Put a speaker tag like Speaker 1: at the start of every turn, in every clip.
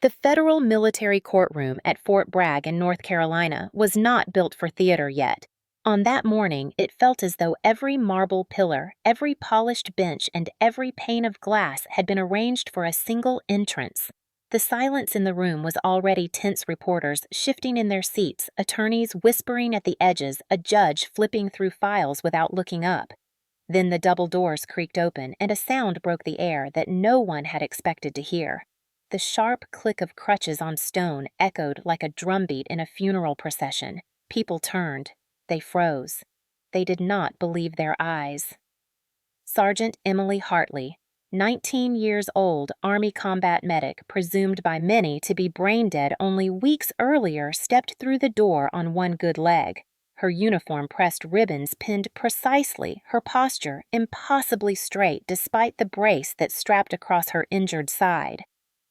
Speaker 1: The federal military courtroom at Fort Bragg in North Carolina was not built for theater yet. On that morning, it felt as though every marble pillar, every polished bench, and every pane of glass had been arranged for a single entrance. The silence in the room was already tense, reporters shifting in their seats, attorneys whispering at the edges, a judge flipping through files without looking up. Then the double doors creaked open, and a sound broke the air that no one had expected to hear. The sharp click of crutches on stone echoed like a drumbeat in a funeral procession. People turned. They froze. They did not believe their eyes. Sergeant Emily Hartley, 19 years old, Army combat medic, presumed by many to be brain dead only weeks earlier, stepped through the door on one good leg. Her uniform pressed ribbons pinned precisely, her posture impossibly straight despite the brace that strapped across her injured side.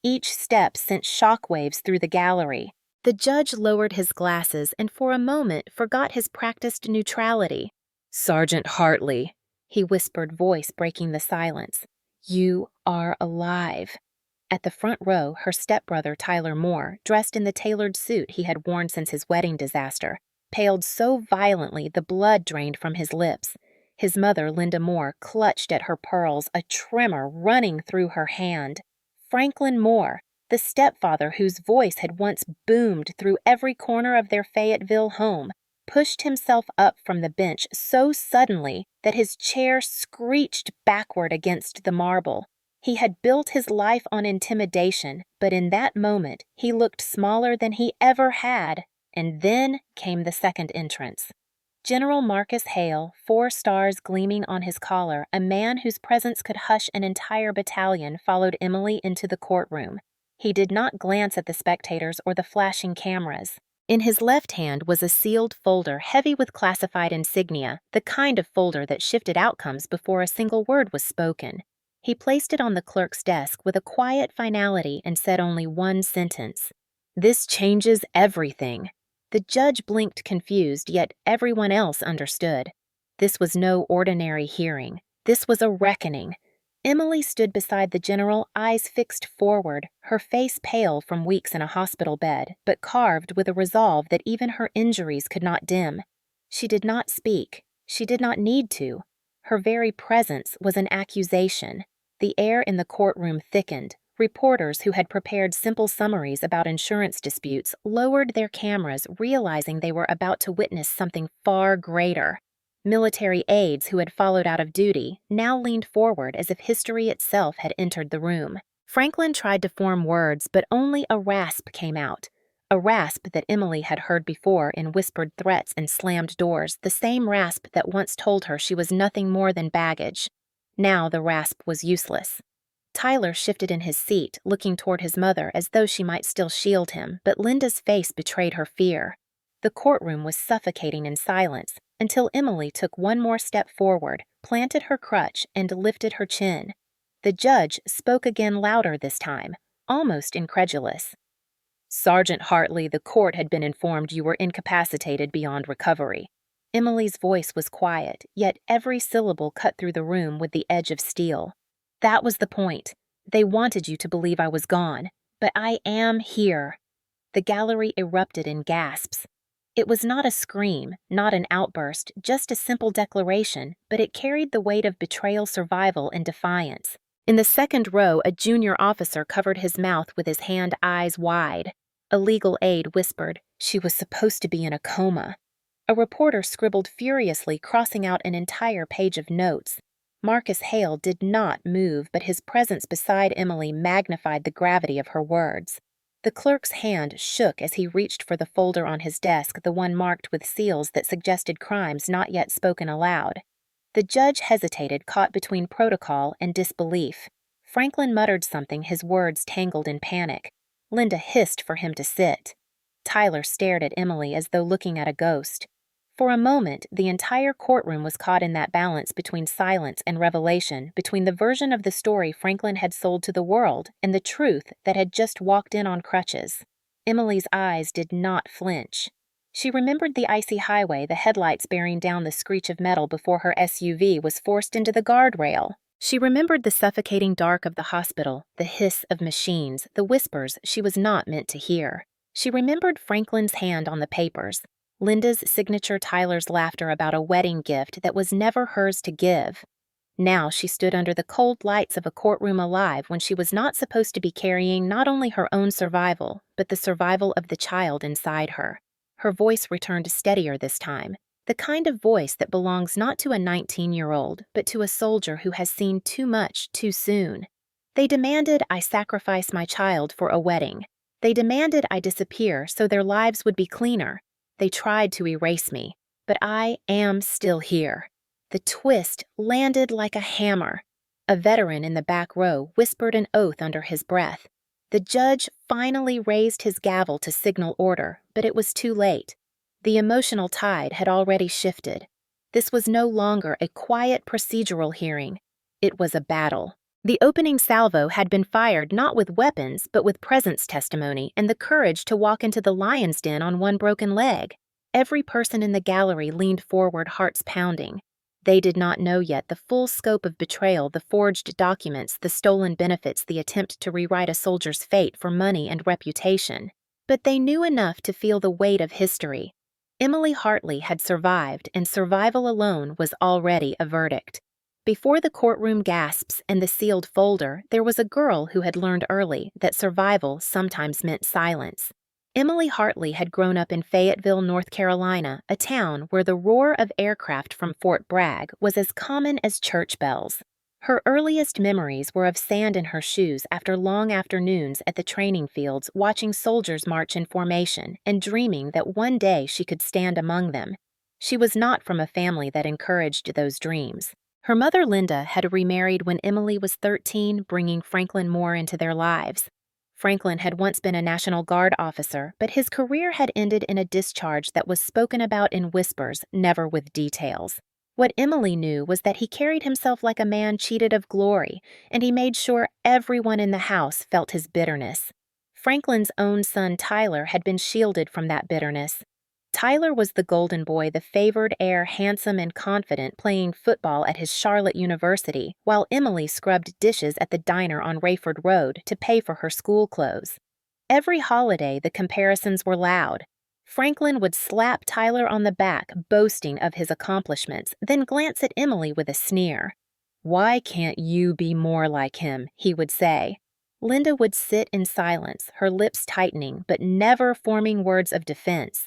Speaker 1: Each step sent shockwaves through the gallery. The judge lowered his glasses and for a moment forgot his practiced neutrality. "Sergeant Hartley," he whispered, voice breaking the silence. "You are alive." At the front row, her stepbrother Tyler Moore, dressed in the tailored suit he had worn since his wedding disaster, paled so violently the blood drained from his lips. His mother, Linda Moore, clutched at her pearls, a tremor running through her hand. Franklin Moore, the stepfather whose voice had once boomed through every corner of their Fayetteville home, pushed himself up from the bench so suddenly that his chair screeched backward against the marble. He had built his life on intimidation, but in that moment he looked smaller than he ever had. And then came the second entrance. General Marcus Hale, 4 stars gleaming on his collar, a man whose presence could hush an entire battalion, followed Emily into the courtroom. He did not glance at the spectators or the flashing cameras. In his left hand was a sealed folder heavy with classified insignia, the kind of folder that shifted outcomes before a single word was spoken. He placed it on the clerk's desk with a quiet finality and said only one sentence. "This changes everything." The judge blinked confused, yet everyone else understood. This was no ordinary hearing. This was a reckoning. Emily stood beside the general, eyes fixed forward, her face pale from weeks in a hospital bed, but carved with a resolve that even her injuries could not dim. She did not speak. She did not need to. Her very presence was an accusation. The air in the courtroom thickened. Reporters who had prepared simple summaries about insurance disputes lowered their cameras, realizing they were about to witness something far greater. Military aides who had followed out of duty now leaned forward as if history itself had entered the room. Franklin tried to form words, but only a rasp came out. A rasp that Emily had heard before in whispered threats and slammed doors, the same rasp that once told her she was nothing more than baggage. Now the rasp was useless. Tyler shifted in his seat, looking toward his mother as though she might still shield him, but Linda's face betrayed her fear. The courtroom was suffocating in silence until Emily took one more step forward, planted her crutch, and lifted her chin. The judge spoke again louder this time, almost incredulous. "Sergeant Hartley, the court had been informed you were incapacitated beyond recovery." Emily's voice was quiet, yet every syllable cut through the room with the edge of steel. "That was the point. They wanted you to believe I was gone. But I am here." The gallery erupted in gasps. It was not a scream, not an outburst, just a simple declaration, but it carried the weight of betrayal, survival, and defiance. In the second row, a junior officer covered his mouth with his hand, eyes wide. A legal aide whispered, "She was supposed to be in a coma." A reporter scribbled furiously, crossing out an entire page of notes. Marcus Hale did not move, but his presence beside Emily magnified the gravity of her words. The clerk's hand shook as he reached for the folder on his desk, the one marked with seals that suggested crimes not yet spoken aloud. The judge hesitated, caught between protocol and disbelief. Franklin muttered something, his words tangled in panic. Linda hissed for him to sit. Tyler stared at Emily as though looking at a ghost. For a moment, the entire courtroom was caught in that balance between silence and revelation, between the version of the story Franklin had sold to the world and the truth that had just walked in on crutches. Emily's eyes did not flinch. She remembered the icy highway, the headlights bearing down the screech of metal before her SUV was forced into the guardrail. She remembered the suffocating dark of the hospital, the hiss of machines, the whispers she was not meant to hear. She remembered Franklin's hand on the papers, Linda's signature, Tyler's laughter about a wedding gift that was never hers to give. Now she stood under the cold lights of a courtroom alive when she was not supposed to be carrying not only her own survival, but the survival of the child inside her. Her voice returned steadier this time, the kind of voice that belongs not to a 19-year-old, but to a soldier who has seen too much too soon. They demanded I sacrifice my child for a wedding. They demanded I disappear so their lives would be cleaner. They tried to erase me, but I am still here. The twist landed like a hammer. A veteran in the back row whispered an oath under his breath. The judge finally raised his gavel to signal order, but it was too late. The emotional tide had already shifted. This was no longer a quiet procedural hearing. It was a battle. The opening salvo had been fired not with weapons, but with presence testimony and the courage to walk into the lion's den on one broken leg. Every person in the gallery leaned forward, hearts pounding. They did not know yet the full scope of betrayal, the forged documents, the stolen benefits, the attempt to rewrite a soldier's fate for money and reputation. But they knew enough to feel the weight of history. Emily Hartley had survived, and survival alone was already a verdict. Before the courtroom gasps and the sealed folder, there was a girl who had learned early that survival sometimes meant silence. Emily Hartley had grown up in Fayetteville, North Carolina, a town where the roar of aircraft from Fort Bragg was as common as church bells. Her earliest memories were of sand in her shoes after long afternoons at the training fields, watching soldiers march in formation and dreaming that one day she could stand among them. She was not from a family that encouraged those dreams. Her mother, Linda, had remarried when Emily was 13, bringing Franklin Moore into their lives. Franklin had once been a National Guard officer, but his career had ended in a discharge that was spoken about in whispers, never with details. What Emily knew was that he carried himself like a man cheated of glory, and he made sure everyone in the house felt his bitterness. Franklin's own son Tyler had been shielded from that bitterness. Tyler was the golden boy, the favored heir, handsome and confident, playing football at his Charlotte University, while Emily scrubbed dishes at the diner on Rayford Road to pay for her school clothes. Every holiday, the comparisons were loud. Franklin would slap Tyler on the back, boasting of his accomplishments, then glance at Emily with a sneer. "Why can't you be more like him?" he would say. Linda would sit in silence, her lips tightening, but never forming words of defense.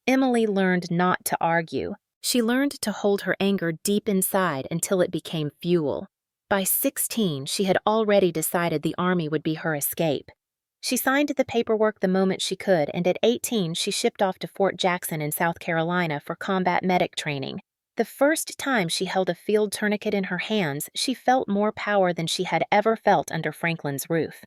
Speaker 1: Emily learned not to argue. She learned to hold her anger deep inside until it became fuel. By 16, she had already decided the Army would be her escape. She signed the paperwork the moment she could, and at 18, she shipped off to Fort Jackson in South Carolina for combat medic training. The first time she held a field tourniquet in her hands, she felt more power than she had ever felt under Franklin's roof.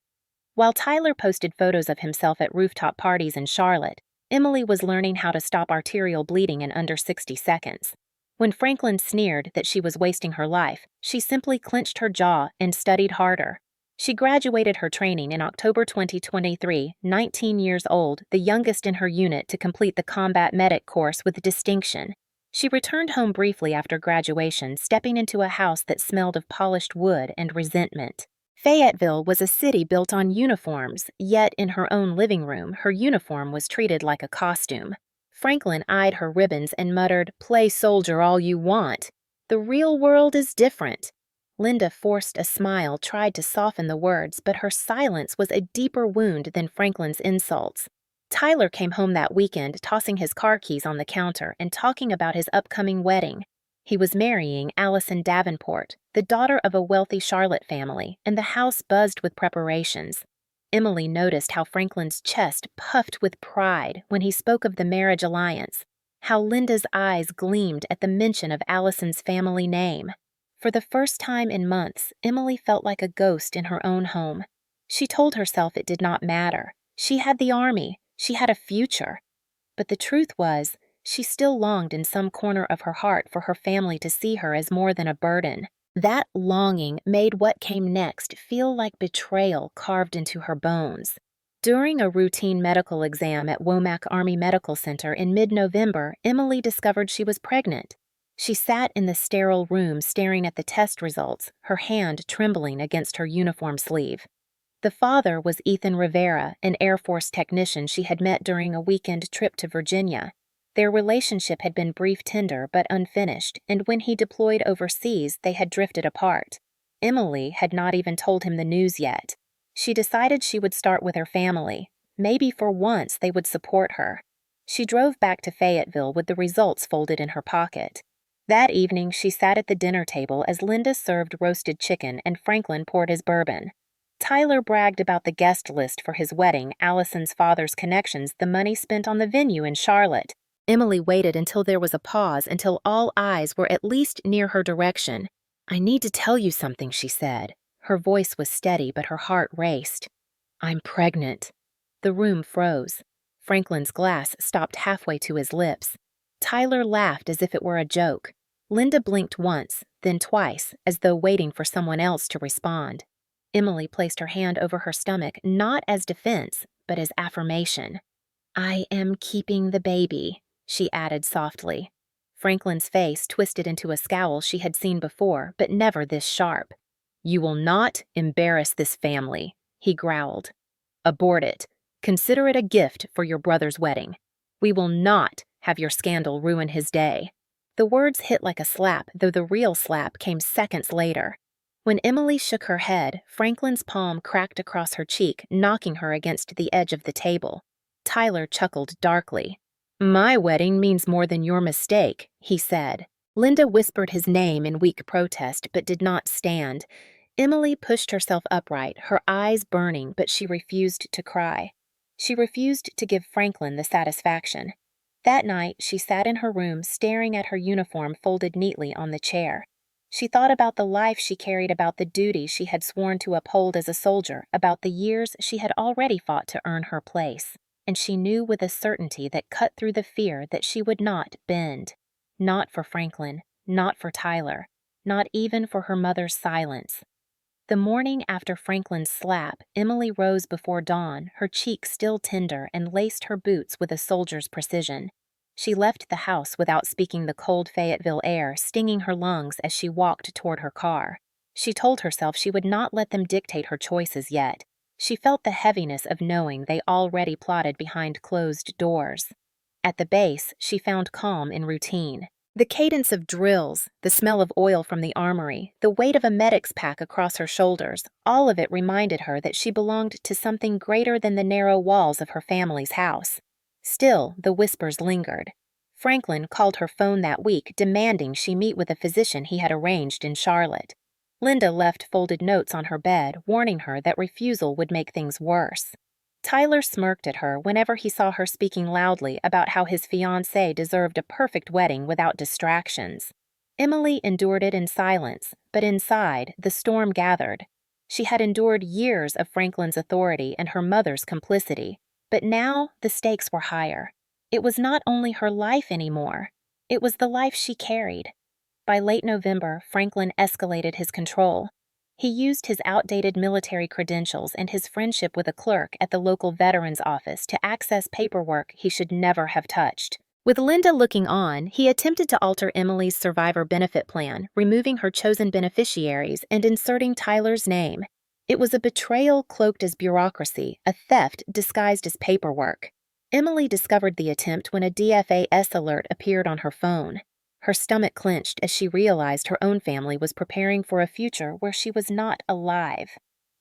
Speaker 1: While Tyler posted photos of himself at rooftop parties in Charlotte, Emily was learning how to stop arterial bleeding in under 60 seconds. When Franklin sneered that she was wasting her life, she simply clenched her jaw and studied harder. She graduated her training in October 2023, 19 years old, the youngest in her unit to complete the combat medic course with distinction. She returned home briefly after graduation, stepping into a house that smelled of polished wood and resentment. Fayetteville was a city built on uniforms, yet in her own living room, her uniform was treated like a costume. Franklin eyed her ribbons and muttered, "Play soldier all you want. The real world is different." Linda forced a smile, tried to soften the words, but her silence was a deeper wound than Franklin's insults. Tyler came home that weekend, tossing his car keys on the counter and talking about his upcoming wedding. He was marrying Allison Davenport, the daughter of a wealthy Charlotte family, and the house buzzed with preparations. Emily noticed how Franklin's chest puffed with pride when he spoke of the marriage alliance, how Linda's eyes gleamed at the mention of Allison's family name. For the first time in months, Emily felt like a ghost in her own home. She told herself it did not matter. She had the Army. She had a future. But the truth was, she still longed in some corner of her heart for her family to see her as more than a burden. That longing made what came next feel like betrayal carved into her bones. During a routine medical exam at Womack Army Medical Center in mid-November, Emily discovered she was pregnant. She sat in the sterile room staring at the test results, her hand trembling against her uniform sleeve. The father was Ethan Rivera, an Air Force technician she had met during a weekend trip to Virginia. Their relationship had been brief tender but unfinished, and when he deployed overseas, they had drifted apart. Emily had not even told him the news yet. She decided she would start with her family. Maybe for once they would support her. She drove back to Fayetteville with the results folded in her pocket. That evening, she sat at the dinner table as Linda served roasted chicken and Franklin poured his bourbon. Tyler bragged about the guest list for his wedding, Allison's father's connections, the money spent on the venue in Charlotte. Emily waited until there was a pause, until all eyes were at least near her direction. "I need to tell you something," she said. Her voice was steady, but her heart raced. "I'm pregnant." The room froze. Franklin's glass stopped halfway to his lips. Tyler laughed as if it were a joke. Linda blinked once, then twice, as though waiting for someone else to respond. Emily placed her hand over her stomach, not as defense, but as affirmation. "I am keeping the baby," she added softly. Franklin's face twisted into a scowl she had seen before, but never this sharp. "You will not embarrass this family," he growled. "Abort it. Consider it a gift for your brother's wedding. We will not have your scandal ruin his day." The words hit like a slap, though the real slap came seconds later. When Emily shook her head, Franklin's palm cracked across her cheek, knocking her against the edge of the table. Tyler chuckled darkly. "My wedding means more than your mistake," he said. Linda whispered his name in weak protest, but did not stand. Emily pushed herself upright, her eyes burning, but she refused to cry. She refused to give Franklin the satisfaction. That night, she sat in her room staring at her uniform folded neatly on the chair. She thought about the life she carried, about the duty she had sworn to uphold as a soldier, about the years she had already fought to earn her place. And she knew with a certainty that cut through the fear that she would not bend. Not for Franklin, not for Tyler, not even for her mother's silence. The morning after Franklin's slap, Emily rose before dawn, her cheek still tender, and laced her boots with a soldier's precision. She left the house without speaking, the cold Fayetteville air stinging her lungs as she walked toward her car. She told herself she would not let them dictate her choices yet. She felt the heaviness of knowing they already plotted behind closed doors. At the base, she found calm in routine. The cadence of drills, the smell of oil from the armory, the weight of a medic's pack across her shoulders, all of it reminded her that she belonged to something greater than the narrow walls of her family's house. Still, the whispers lingered. Franklin called her phone that week, demanding she meet with a physician he had arranged in Charlotte. Linda left folded notes on her bed, warning her that refusal would make things worse. Tyler smirked at her whenever he saw her speaking loudly about how his fiancée deserved a perfect wedding without distractions. Emily endured it in silence, but inside, the storm gathered. She had endured years of Franklin's authority and her mother's complicity, but now the stakes were higher. It was not only her life anymore, it was the life she carried. By late November, Franklin escalated his control. He used his outdated military credentials and his friendship with a clerk at the local veterans office to access paperwork he should never have touched. With Linda looking on, he attempted to alter Emily's survivor benefit plan, removing her chosen beneficiaries and inserting Tyler's name. It was a betrayal cloaked as bureaucracy, a theft disguised as paperwork. Emily discovered the attempt when a DFAS alert appeared on her phone. Her stomach clenched as she realized her own family was preparing for a future where she was not alive.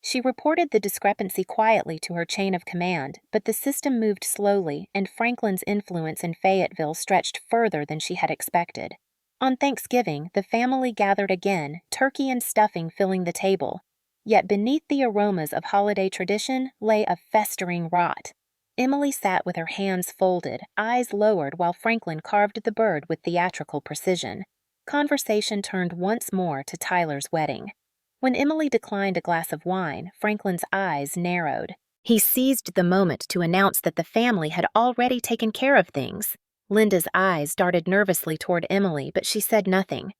Speaker 1: She reported the discrepancy quietly to her chain of command, but the system moved slowly, and Franklin's influence in Fayetteville stretched further than she had expected. On Thanksgiving, the family gathered again, turkey and stuffing filling the table. Yet beneath the aromas of holiday tradition lay a festering rot. Emily sat with her hands folded, eyes lowered, while Franklin carved the bird with theatrical precision. Conversation turned once more to Tyler's wedding. When Emily declined a glass of wine, Franklin's eyes narrowed. He seized the moment to announce that the family had already taken care of things. Linda's eyes darted nervously toward Emily, but she said nothing.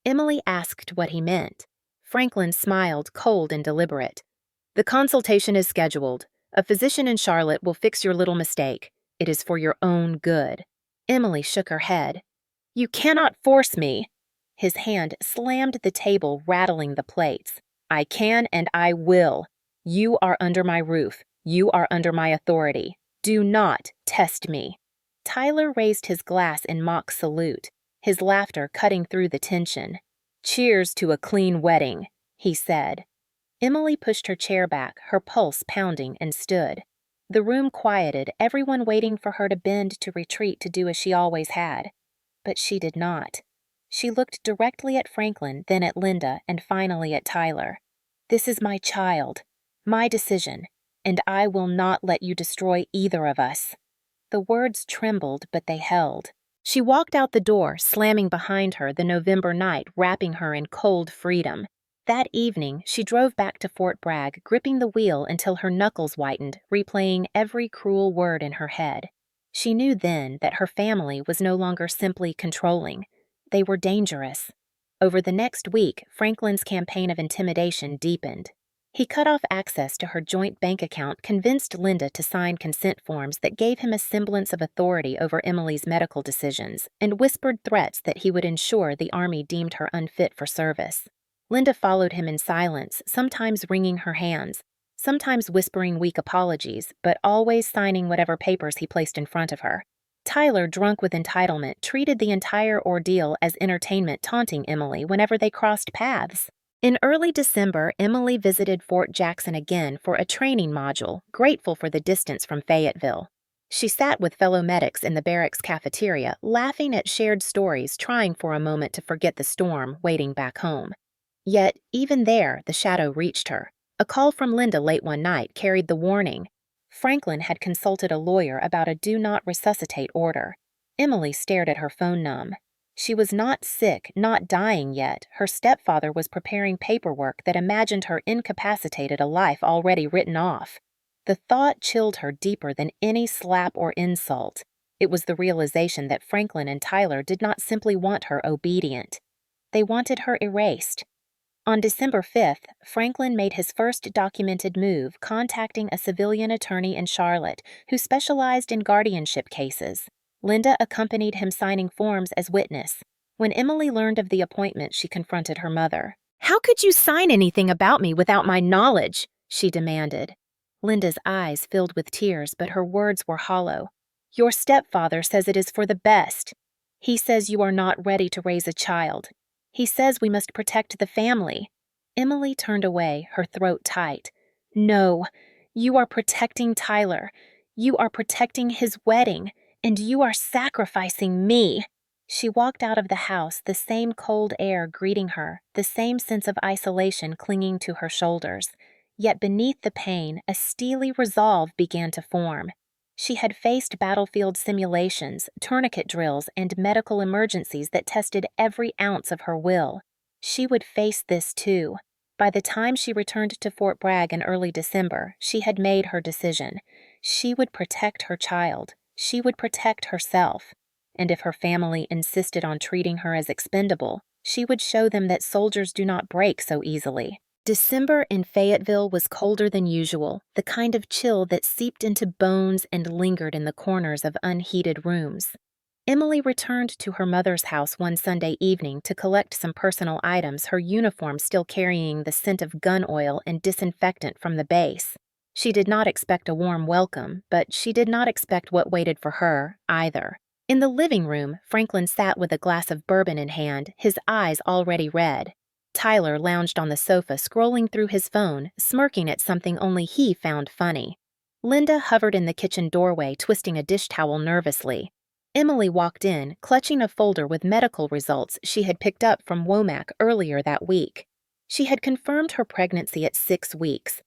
Speaker 1: Emily asked what he meant. Franklin smiled, cold and deliberate. "The consultation is scheduled. A physician in Charlotte will fix your little mistake. It is for your own good." Emily shook her head. You cannot force me. His hand slammed the table, rattling the plates. I can and I will. You are under my roof. You are under my authority. Do not test me. Tyler raised his glass in mock salute, his laughter cutting through the tension. Cheers to a clean wedding, he said. Emily pushed her chair back, her pulse pounding, and stood. The room quieted, everyone waiting for her to bend to retreat to do as she always had. But she did not. She looked directly at Franklin, then at Linda, and finally at Tyler. This is my child, my decision, and I will not let you destroy either of us. The words trembled, but they held. She walked out the door, slamming behind her the November night, wrapping her in cold freedom. That evening, she drove back to Fort Bragg, gripping the wheel until her knuckles whitened, replaying every cruel word in her head. She knew then that her family was no longer simply controlling. They were dangerous. Over the next week, Franklin's campaign of intimidation deepened. He cut off access to her joint bank account, convinced Linda to sign consent forms that gave him a semblance of authority over Emily's medical decisions, and whispered threats that he would ensure the Army deemed her unfit for service. Linda followed him in silence, sometimes wringing her hands, sometimes whispering weak apologies, but always signing whatever papers he placed in front of her. Tyler, drunk with entitlement, treated the entire ordeal as entertainment, taunting Emily whenever they crossed paths. In early December, Emily visited Fort Jackson again for a training module, grateful for the distance from Fayetteville. She sat with fellow medics in the barracks cafeteria, laughing at shared stories, trying for a moment to forget the storm waiting back home. Yet, even there, the shadow reached her. A call from Linda late one night carried the warning. Franklin had consulted a lawyer about a do not resuscitate order. Emily stared at her phone numb. She was not sick, not dying yet. Her stepfather was preparing paperwork that imagined her incapacitated, a life already written off. The thought chilled her deeper than any slap or insult. It was the realization that Franklin and Tyler did not simply want her obedient. They wanted her erased. On December 5th, Franklin made his first documented move, contacting a civilian attorney in Charlotte who specialized in guardianship cases. Linda accompanied him, signing forms as witness. When Emily learned of the appointment, she confronted her mother. "How could you sign anything about me without my knowledge?" she demanded. Linda's eyes filled with tears, but her words were hollow. "Your stepfather says it is for the best. He says you are not ready to raise a child. He says we must protect the family." Emily turned away, her throat tight. "No, you are protecting Tyler. You are protecting his wedding. And you are sacrificing me." She walked out of the house, the same cold air greeting her, the same sense of isolation clinging to her shoulders. Yet beneath the pain, a steely resolve began to form. She had faced battlefield simulations, tourniquet drills, and medical emergencies that tested every ounce of her will. She would face this too. By the time she returned to Fort Bragg in early December, she had made her decision. She would protect her child. She would protect herself. And if her family insisted on treating her as expendable, she would show them that soldiers do not break so easily. December in Fayetteville was colder than usual, the kind of chill that seeped into bones and lingered in the corners of unheated rooms. Emily returned to her mother's house one Sunday evening to collect some personal items, her uniform still carrying the scent of gun oil and disinfectant from the base. She did not expect a warm welcome, but she did not expect what waited for her, either. In the living room, Franklin sat with a glass of bourbon in hand, his eyes already red. Tyler lounged on the sofa, scrolling through his phone, smirking at something only he found funny. Linda hovered in the kitchen doorway, twisting a dish towel nervously. Emily walked in, clutching a folder with medical results she had picked up from Womack earlier that week. She had confirmed her pregnancy at 6 weeks.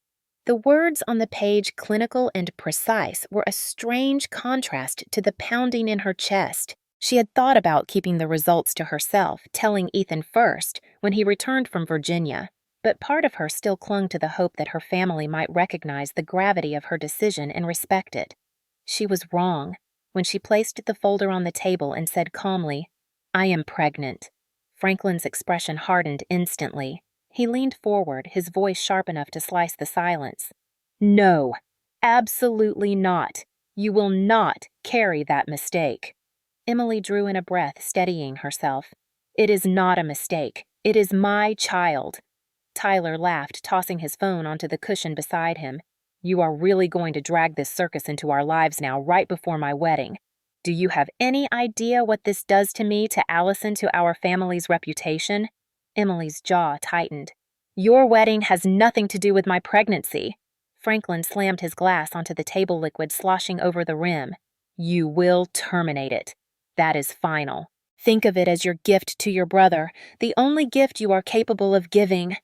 Speaker 1: The words on the page, clinical and precise, were a strange contrast to the pounding in her chest. She had thought about keeping the results to herself, telling Ethan first when he returned from Virginia, but part of her still clung to the hope that her family might recognize the gravity of her decision and respect it. She was wrong when she placed the folder on the table and said calmly, "I am pregnant." Franklin's expression hardened instantly. He leaned forward, his voice sharp enough to slice the silence. "No, absolutely not. You will not carry that mistake." Emily drew in a breath, steadying herself. It is not a mistake. It is my child. Tyler laughed, tossing his phone onto the cushion beside him. You are really going to drag this circus into our lives now, right before my wedding. Do you have any idea what this does to me, to Allison, to our family's reputation? Emily's jaw tightened. Your wedding has nothing to do with my pregnancy. Franklin slammed his glass onto the table liquid, sloshing over the rim. You will terminate it. That is final. Think of it as your gift to your brother, the only gift you are capable of giving.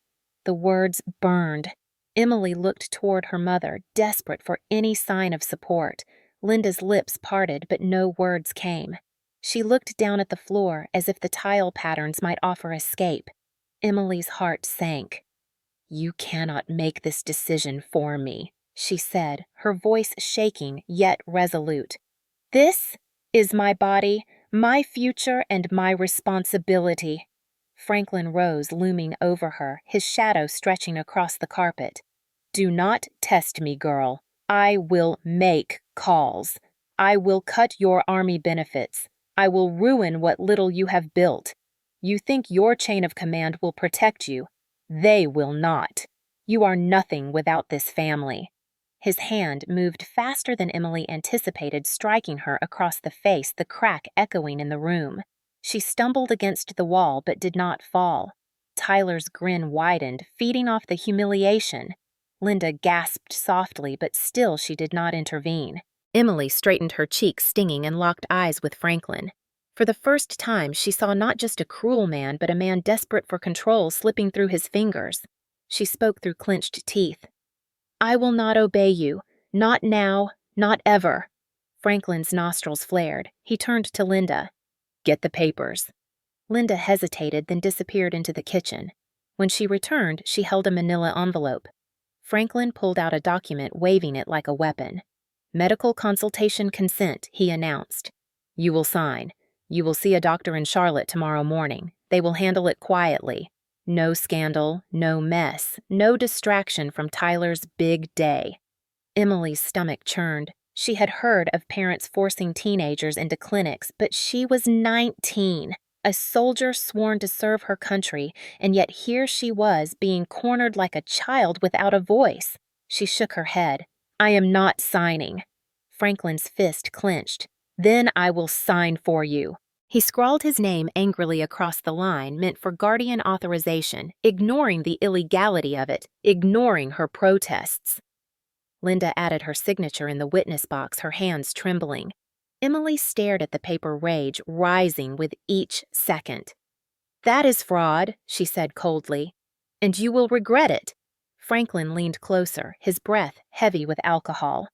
Speaker 1: The words burned. Emily looked toward her mother, desperate for any sign of support. Linda's lips parted, but no words came. She looked down at the floor as if the tile patterns might offer escape. Emily's heart sank. You cannot make this decision for me, she said, her voice shaking yet resolute. This is my body, my future, and my responsibility. Franklin rose, looming over her, his shadow stretching across the carpet. Do not test me, girl. I will make calls. I will cut your army benefits. I will ruin what little you have built. You think your chain of command will protect you. They will not. You are nothing without this family. His hand moved faster than Emily anticipated, striking her across the face, the crack echoing in the room. She stumbled against the wall but did not fall. Tyler's grin widened, feeding off the humiliation. Linda gasped softly, but still she did not intervene. Emily straightened her cheeks, stinging, and locked eyes with Franklin. For the first time, she saw not just a cruel man, but a man desperate for control slipping through his fingers. She spoke through clenched teeth. I will not obey you. Not now, not ever. Franklin's nostrils flared. He turned to Linda. Get the papers. Linda hesitated, then disappeared into the kitchen. When she returned, she held a manila envelope. Franklin pulled out a document, waving it like a weapon. Medical consultation consent, he announced. You will sign. You will see a doctor in Charlotte tomorrow morning. They will handle it quietly. No scandal, no mess, no distraction from Tyler's big day. Emily's stomach churned. She had heard of parents forcing teenagers into clinics, but she was 19, a soldier sworn to serve her country, and yet here she was being cornered like a child without a voice. She shook her head. I am not signing. Franklin's fist clenched. Then I will sign for you. He scrawled his name angrily across the line, meant for guardian authorization, ignoring the illegality of it, ignoring her protests. Linda added her signature in the witness box, her hands trembling. Emily stared at the paper, rage rising with each second. That is fraud, she said coldly, and you will regret it. Franklin leaned closer, his breath heavy with alcohol.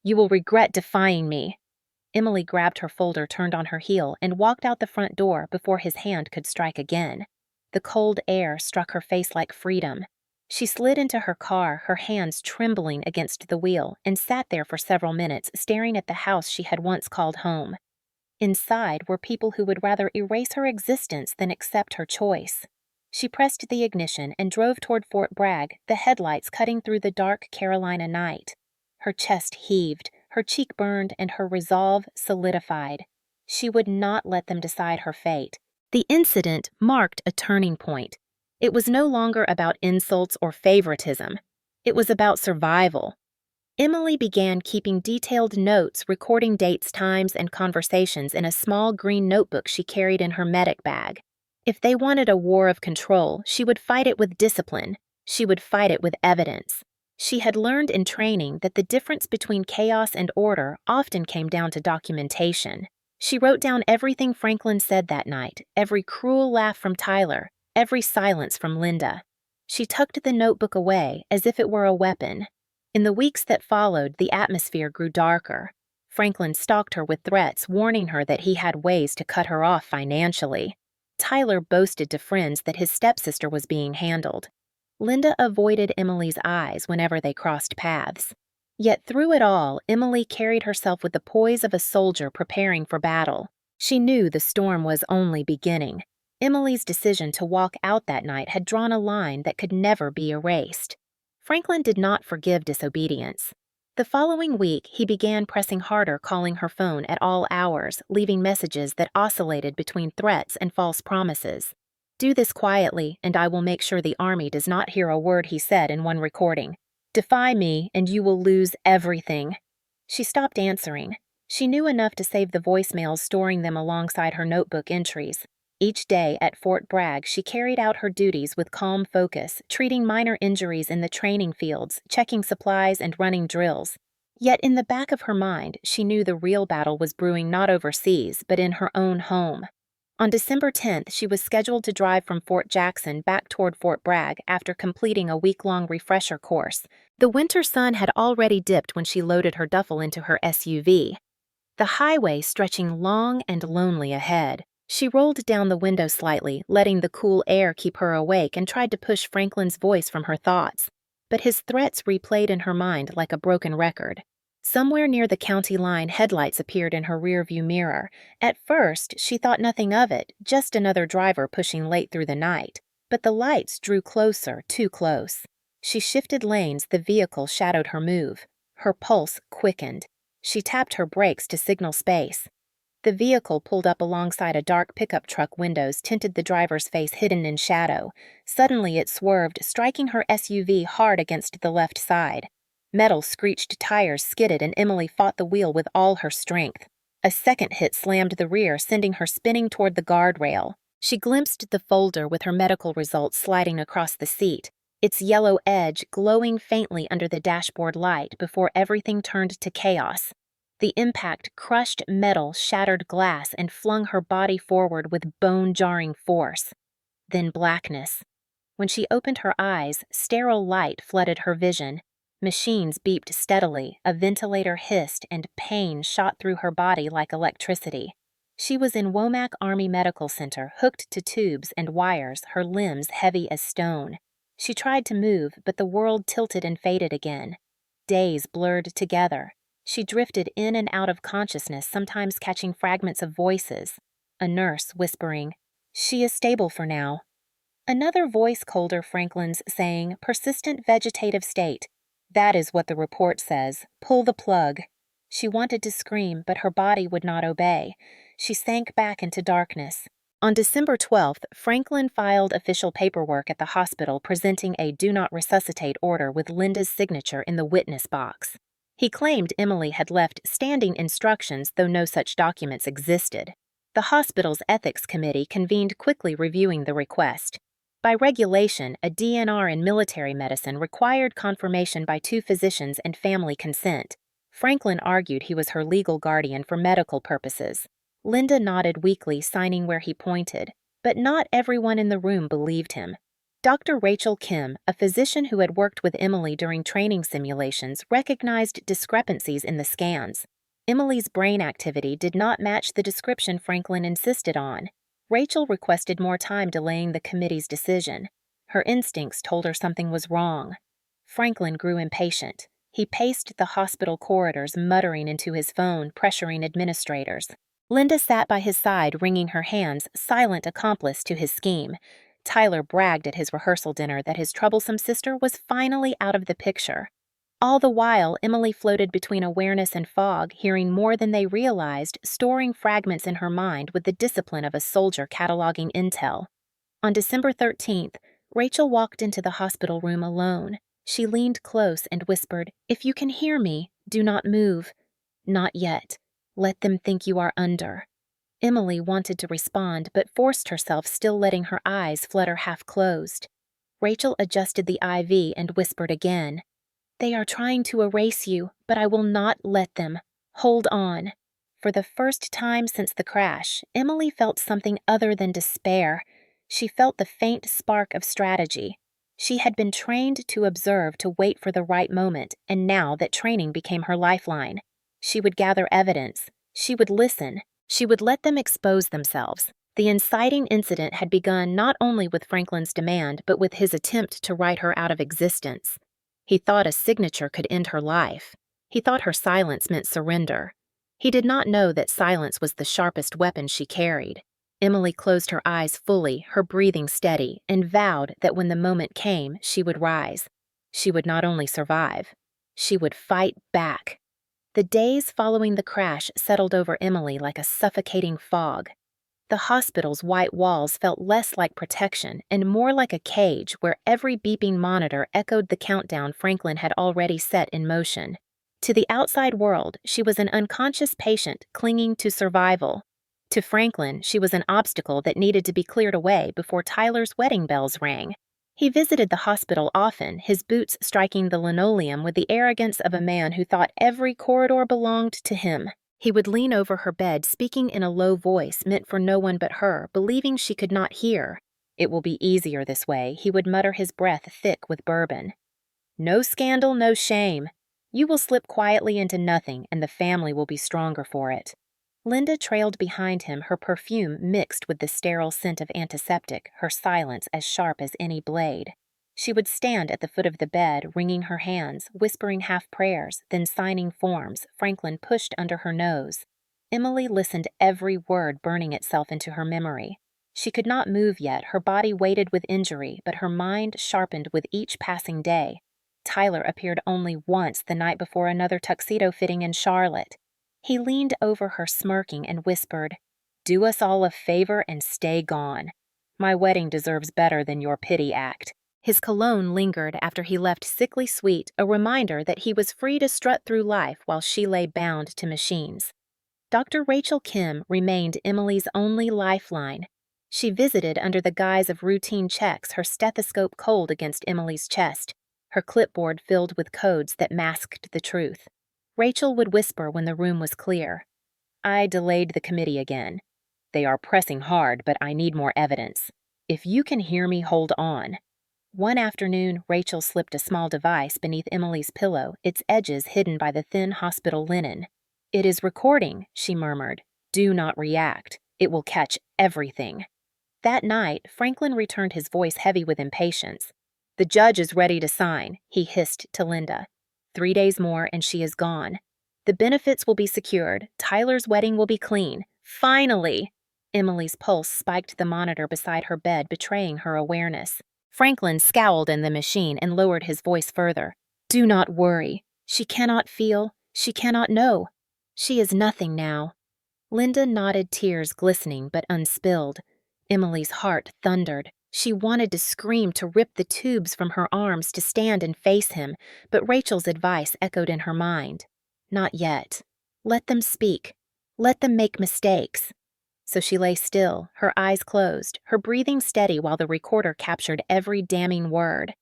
Speaker 1: You will regret defying me. Emily grabbed her folder, turned on her heel, and walked out the front door before his hand could strike again. The cold air struck her face like freedom. She slid into her car, her hands trembling against the wheel, and sat there for several minutes, staring at the house she had once called home. Inside were people who would rather erase her existence than accept her choice. She pressed the ignition and drove toward Fort Bragg, the headlights cutting through the dark Carolina night. Her chest heaved, her cheek burned, and her resolve solidified. She would not let them decide her fate. The incident marked a turning point. It was no longer about insults or favoritism. It was about survival. Emily began keeping detailed notes, recording dates, times, and conversations in a small green notebook she carried in her medic bag. If they wanted a war of control, she would fight it with discipline. She would fight it with evidence. She had learned in training that the difference between chaos and order often came down to documentation. She wrote down everything Franklin said that night, every cruel laugh from Tyler, every silence from Linda. She tucked the notebook away as if it were a weapon. In the weeks that followed, the atmosphere grew darker. Franklin stalked her with threats, warning her that he had ways to cut her off financially. Tyler boasted to friends that his stepsister was being handled. Linda avoided Emily's eyes whenever they crossed paths. Yet through it all, Emily carried herself with the poise of a soldier preparing for battle. She knew the storm was only beginning. Emily's decision to walk out that night had drawn a line that could never be erased. Franklin did not forgive disobedience. The following week, he began pressing harder, calling her phone at all hours, leaving messages that oscillated between threats and false promises. "Do this quietly, and I will make sure the army does not hear a word," he said in one recording. "Defy me, and you will lose everything." She stopped answering. She knew enough to save the voicemails, storing them alongside her notebook entries. Each day at Fort Bragg, she carried out her duties with calm focus, treating minor injuries in the training fields, checking supplies, and running drills. Yet in the back of her mind, she knew the real battle was brewing not overseas, but in her own home. On December 10th, she was scheduled to drive from Fort Jackson back toward Fort Bragg after completing a week-long refresher course. The winter sun had already dipped when she loaded her duffel into her SUV. The highway stretching long and lonely ahead. She rolled down the window slightly, letting the cool air keep her awake, and tried to push Franklin's voice from her thoughts. But his threats replayed in her mind like a broken record. Somewhere near the county line, headlights appeared in her rearview mirror. At first, she thought nothing of it, just another driver pushing late through the night. But the lights drew closer, too close. She shifted lanes, the vehicle shadowed her move. Her pulse quickened. She tapped her brakes to signal space. The vehicle pulled up alongside a dark pickup truck. Windows tinted the driver's face hidden in shadow. Suddenly it swerved, striking her SUV hard against the left side. Metal screeched, tires skidded, and Emily fought the wheel with all her strength. A second hit slammed the rear, sending her spinning toward the guardrail. She glimpsed the folder with her medical results sliding across the seat, its yellow edge glowing faintly under the dashboard light before everything turned to chaos. The impact crushed metal, shattered glass, and flung her body forward with bone-jarring force. Then blackness. When she opened her eyes, sterile light flooded her vision. Machines beeped steadily, a ventilator hissed, and pain shot through her body like electricity. She was in Womack Army Medical Center, hooked to tubes and wires, her limbs heavy as stone. She tried to move, but the world tilted and faded again. Days blurred together. She drifted in and out of consciousness, sometimes catching fragments of voices. A nurse whispering, "She is stable for now." Another voice colder Franklin's saying, "Persistent vegetative state. That is what the report says. Pull the plug." She wanted to scream, but her body would not obey. She sank back into darkness. On December 12th, Franklin filed official paperwork at the hospital presenting a "do not resuscitate" order with Linda's signature in the witness box. He claimed Emily had left standing instructions, though no such documents existed. The hospital's ethics committee convened, quickly reviewing the request. By regulation, a DNR in military medicine required confirmation by 2 physicians and family consent. Franklin argued he was her legal guardian for medical purposes. Linda nodded weakly, signing where he pointed, but not everyone in the room believed him. Dr. Rachel Kim, a physician who had worked with Emily during training simulations, recognized discrepancies in the scans. Emily's brain activity did not match the description Franklin insisted on. Rachel requested more time, delaying the committee's decision. Her instincts told her something was wrong. Franklin grew impatient. He paced the hospital corridors, muttering into his phone, pressuring administrators. Linda sat by his side, wringing her hands, silent accomplice to his scheme. Tyler bragged at his rehearsal dinner that his troublesome sister was finally out of the picture. All the while, Emily floated between awareness and fog, hearing more than they realized, storing fragments in her mind with the discipline of a soldier cataloging intel. On December 13th, Rachel walked into the hospital room alone. She leaned close and whispered, "If you can hear me, do not move." "Not yet. Let them think you are under." Emily wanted to respond, but forced herself, still letting her eyes flutter half-closed. Rachel adjusted the IV and whispered again, "They are trying to erase you, but I will not let them. Hold on." For the first time since the crash, Emily felt something other than despair. She felt the faint spark of strategy. She had been trained to observe, to wait for the right moment, and now that training became her lifeline. She would gather evidence. She would listen. She would let them expose themselves. The inciting incident had begun not only with Franklin's demand, but with his attempt to write her out of existence. He thought a signature could end her life. He thought her silence meant surrender. He did not know that silence was the sharpest weapon she carried. Emily closed her eyes fully, her breathing steady, and vowed that when the moment came, she would rise. She would not only survive, She would fight back. The days following the crash settled over Emily like a suffocating fog. The hospital's white walls felt less like protection and more like a cage where every beeping monitor echoed the countdown Franklin had already set in motion. To the outside world, she was an unconscious patient clinging to survival. To Franklin, she was an obstacle that needed to be cleared away before Tyler's wedding bells rang. He visited the hospital often, his boots striking the linoleum with the arrogance of a man who thought every corridor belonged to him. He would lean over her bed, speaking in a low voice meant for no one but her, believing she could not hear. "It will be easier this way," he would mutter, his breath thick with bourbon. "No scandal, no shame. You will slip quietly into nothing, and the family will be stronger for it." Linda trailed behind him, her perfume mixed with the sterile scent of antiseptic, her silence as sharp as any blade. She would stand at the foot of the bed, wringing her hands, whispering half prayers, then signing forms Franklin pushed under her nose. Emily listened, every word burning itself into her memory. She could not move yet, her body weighted with injury, but her mind sharpened with each passing day. Tyler appeared only once the night before another tuxedo fitting in Charlotte. He leaned over her, smirking, and whispered, "Do us all a favor and stay gone. My wedding deserves better than your pity act." His cologne lingered after he left, sickly sweet, a reminder that he was free to strut through life while she lay bound to machines. Dr. Rachel Kim remained Emily's only lifeline. She visited under the guise of routine checks, her stethoscope cold against Emily's chest, her clipboard filled with codes that masked the truth. Rachel would whisper when the room was clear, "I delayed the committee again. They are pressing hard, but I need more evidence. If you can hear me, hold on." One afternoon, Rachel slipped a small device beneath Emily's pillow, its edges hidden by the thin hospital linen. "It is recording," she murmured. "Do not react. It will catch everything." That night, Franklin returned, his voice heavy with impatience. "The judge is ready to sign," he hissed to Linda. 3 days more and she is gone. The benefits will be secured. Tyler's wedding will be clean. Finally! Emily's pulse spiked the monitor beside her bed, betraying her awareness. Franklin scowled in the machine and lowered his voice further. "Do not worry. She cannot feel. She cannot know. She is nothing now." Linda nodded, tears glistening but unspilled. Emily's heart thundered. She wanted to scream, to rip the tubes from her arms, to stand and face him, but Rachel's advice echoed in her mind. Not yet. Let them speak. Let them make mistakes. So she lay still, her eyes closed, her breathing steady while the recorder captured every damning word.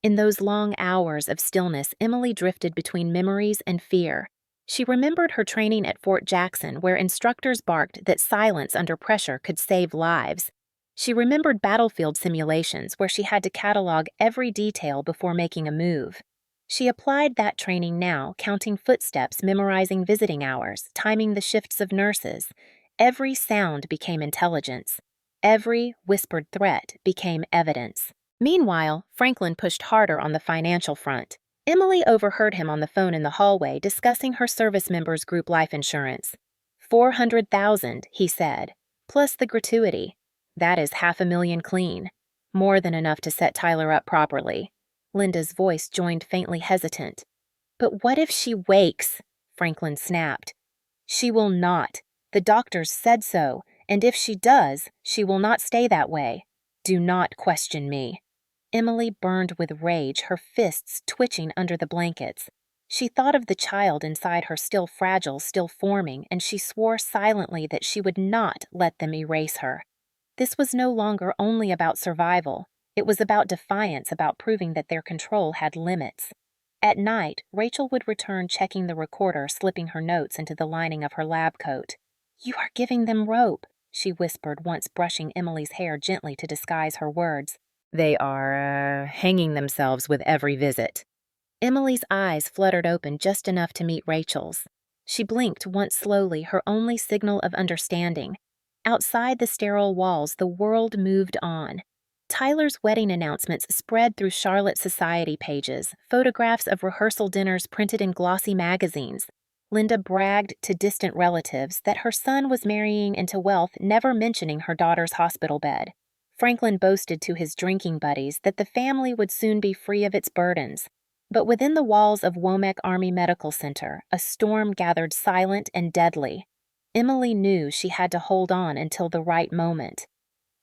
Speaker 1: In those long hours of stillness, Emily drifted between memories and fear. She remembered her training at Fort Jackson, where instructors barked that silence under pressure could save lives. She remembered battlefield simulations where she had to catalog every detail before making a move. She applied that training now, counting footsteps, memorizing visiting hours, timing the shifts of nurses. Every sound became intelligence. Every whispered threat became evidence. Meanwhile, Franklin pushed harder on the financial front. Emily overheard him on the phone in the hallway discussing her service members' group life insurance. $400,000, he said, plus the gratuity. That is $500,000 clean. More than enough to set Tyler up properly. Linda's voice joined faintly hesitant. "But what if she wakes?" Franklin snapped. "She will not. The doctors said so, and if she does, she will not stay that way. Do not question me." Emily burned with rage, her fists twitching under the blankets. She thought of the child inside her, still fragile, still forming, and she swore silently that she would not let them erase her. This was no longer only about survival. It was about defiance, about proving that their control had limits. At night, Rachel would return, checking the recorder, slipping her notes into the lining of her lab coat. "You are giving them rope," she whispered, once brushing Emily's hair gently to disguise her words. "They are, hanging themselves with every visit." Emily's eyes fluttered open just enough to meet Rachel's. She blinked once slowly, her only signal of understanding. Outside the sterile walls, the world moved on. Tyler's wedding announcements spread through Charlotte society pages, photographs of rehearsal dinners printed in glossy magazines. Linda bragged to distant relatives that her son was marrying into wealth, never mentioning her daughter's hospital bed. Franklin boasted to his drinking buddies that the family would soon be free of its burdens. But within the walls of Womack Army Medical Center, a storm gathered silent and deadly. Emily knew she had to hold on until the right moment.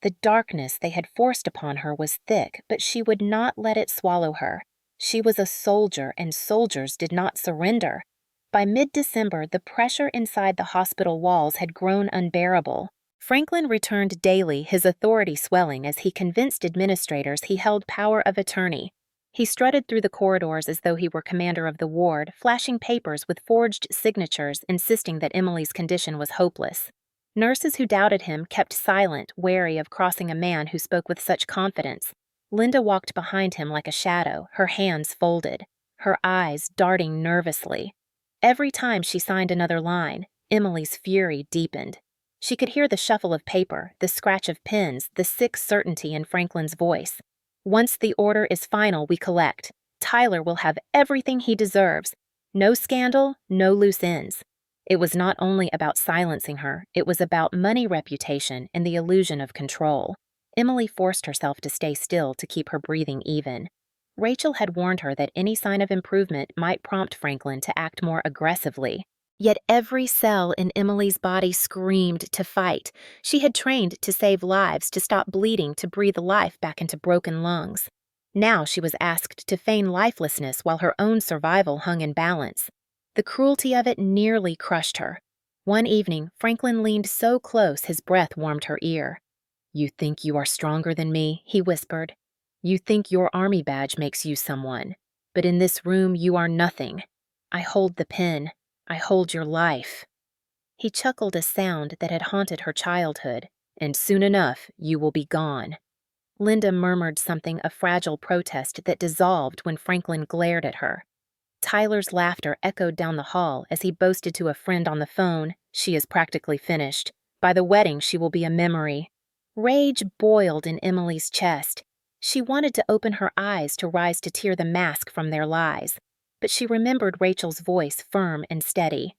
Speaker 1: The darkness they had forced upon her was thick, but she would not let it swallow her. She was a soldier, and soldiers did not surrender. By mid-December, the pressure inside the hospital walls had grown unbearable. Franklin returned daily, his authority swelling as he convinced administrators he held power of attorney. He strutted through the corridors as though he were commander of the ward, flashing papers with forged signatures insisting that Emily's condition was hopeless. Nurses who doubted him kept silent, wary of crossing a man who spoke with such confidence. Linda walked behind him like a shadow, her hands folded, her eyes darting nervously. Every time she signed another line, Emily's fury deepened. She could hear the shuffle of paper, the scratch of pens, the sick certainty in Franklin's voice. Once the order is final, we collect. Tyler will have everything he deserves. No scandal, no loose ends. It was not only about silencing her, it was about money, reputation, and the illusion of control. Emily forced herself to stay still to keep her breathing even. Rachel had warned her that any sign of improvement might prompt Franklin to act more aggressively. Yet every cell in Emily's body screamed to fight. She had trained to save lives, to stop bleeding, to breathe life back into broken lungs. Now she was asked to feign lifelessness while her own survival hung in balance. The cruelty of it nearly crushed her. One evening, Franklin leaned so close his breath warmed her ear. "You think you are stronger than me," he whispered. "You think your army badge makes you someone. But in this room you are nothing. I hold the pen. I hold your life." He chuckled a sound that had haunted her childhood. "And soon enough, you will be gone." Linda murmured something of fragile protest that dissolved when Franklin glared at her. Tyler's laughter echoed down the hall as he boasted to a friend on the phone, "She is practically finished. By the wedding, she will be a memory." Rage boiled in Emily's chest. She wanted to open her eyes to rise to tear the mask from their lies. But she remembered Rachel's voice, firm and steady.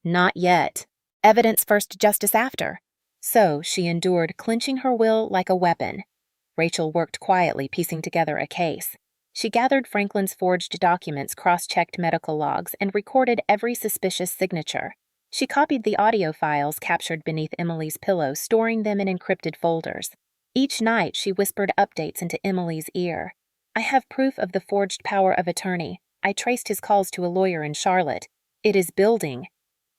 Speaker 1: "Not yet. Evidence first, justice after." So she endured, clenching her will like a weapon. Rachel worked quietly, piecing together a case. She gathered Franklin's forged documents, cross-checked medical logs, and recorded every suspicious signature. She copied the audio files captured beneath Emily's pillow, storing them in encrypted folders. Each night she whispered updates into Emily's ear. "I have proof of the forged power of attorney. I traced his calls to a lawyer in Charlotte. It is building."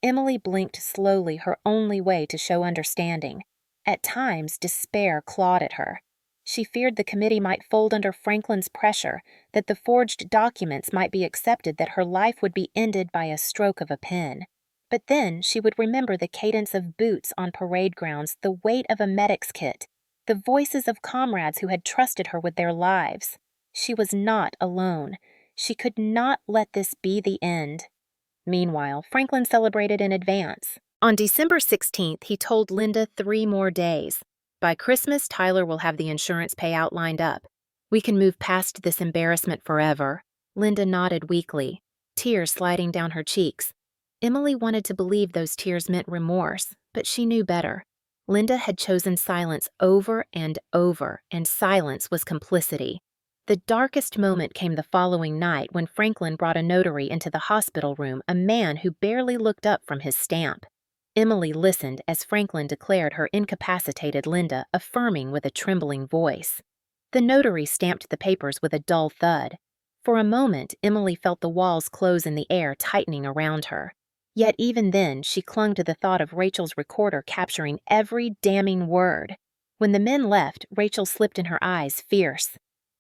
Speaker 1: Emily blinked slowly, her only way to show understanding. At times, despair clawed at her. She feared the committee might fold under Franklin's pressure, that the forged documents might be accepted, that her life would be ended by a stroke of a pen. But then she would remember the cadence of boots on parade grounds, the weight of a medic's kit, the voices of comrades who had trusted her with their lives. She was not alone. She could not let this be the end. Meanwhile, Franklin celebrated in advance. On December 16th, he told Linda 3 more days. "By Christmas, Tyler will have the insurance payout lined up. We can move past this embarrassment forever." Linda nodded weakly, tears sliding down her cheeks. Emily wanted to believe those tears meant remorse, but she knew better. Linda had chosen silence over and over, and silence was complicity. The darkest moment came the following night when Franklin brought a notary into the hospital room, a man who barely looked up from his stamp. Emily listened as Franklin declared her incapacitated Linda, affirming with a trembling voice. The notary stamped the papers with a dull thud. For a moment, Emily felt the walls close in the air, tightening around her. Yet even then, she clung to the thought of Rachel's recorder capturing every damning word. When the men left, Rachel slipped in her eyes, fierce.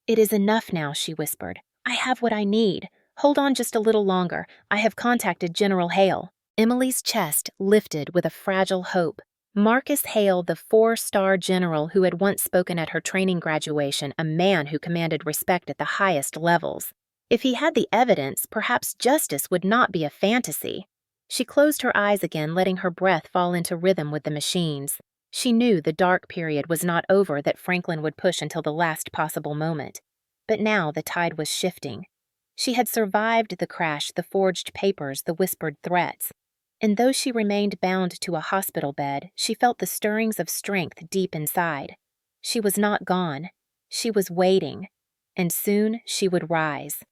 Speaker 1: "It is enough now," she whispered. "I have what I need. Hold on just a little longer. I have contacted General Hale." Emily's chest lifted with a fragile hope. Marcus Hale, the 4-star general who had once spoken at her training graduation, a man who commanded respect at the highest levels. If he had the evidence, perhaps justice would not be a fantasy. She closed her eyes again, letting her breath fall into rhythm with the machines. She knew the dark period was not over, that Franklin would push until the last possible moment. But now the tide was shifting. She had survived the crash, the forged papers, the whispered threats. And though she remained bound to a hospital bed, she felt the stirrings of strength deep inside. She was not gone. She was waiting. And soon she would rise.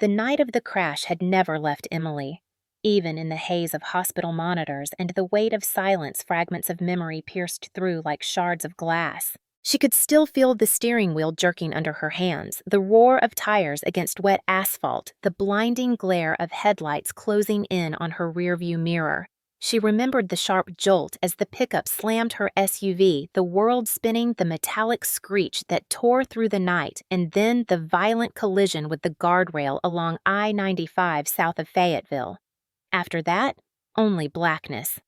Speaker 1: The night of the crash had never left Emily. Even in the haze of hospital monitors and the weight of silence, fragments of memory pierced through like shards of glass. She could still feel the steering wheel jerking under her hands, the roar of tires against wet asphalt, the blinding glare of headlights closing in on her rearview mirror. She remembered the sharp jolt as the pickup slammed her SUV, the world spinning, the metallic screech that tore through the night, and then the violent collision with the guardrail along I-95 south of Fayetteville. After that, only blackness.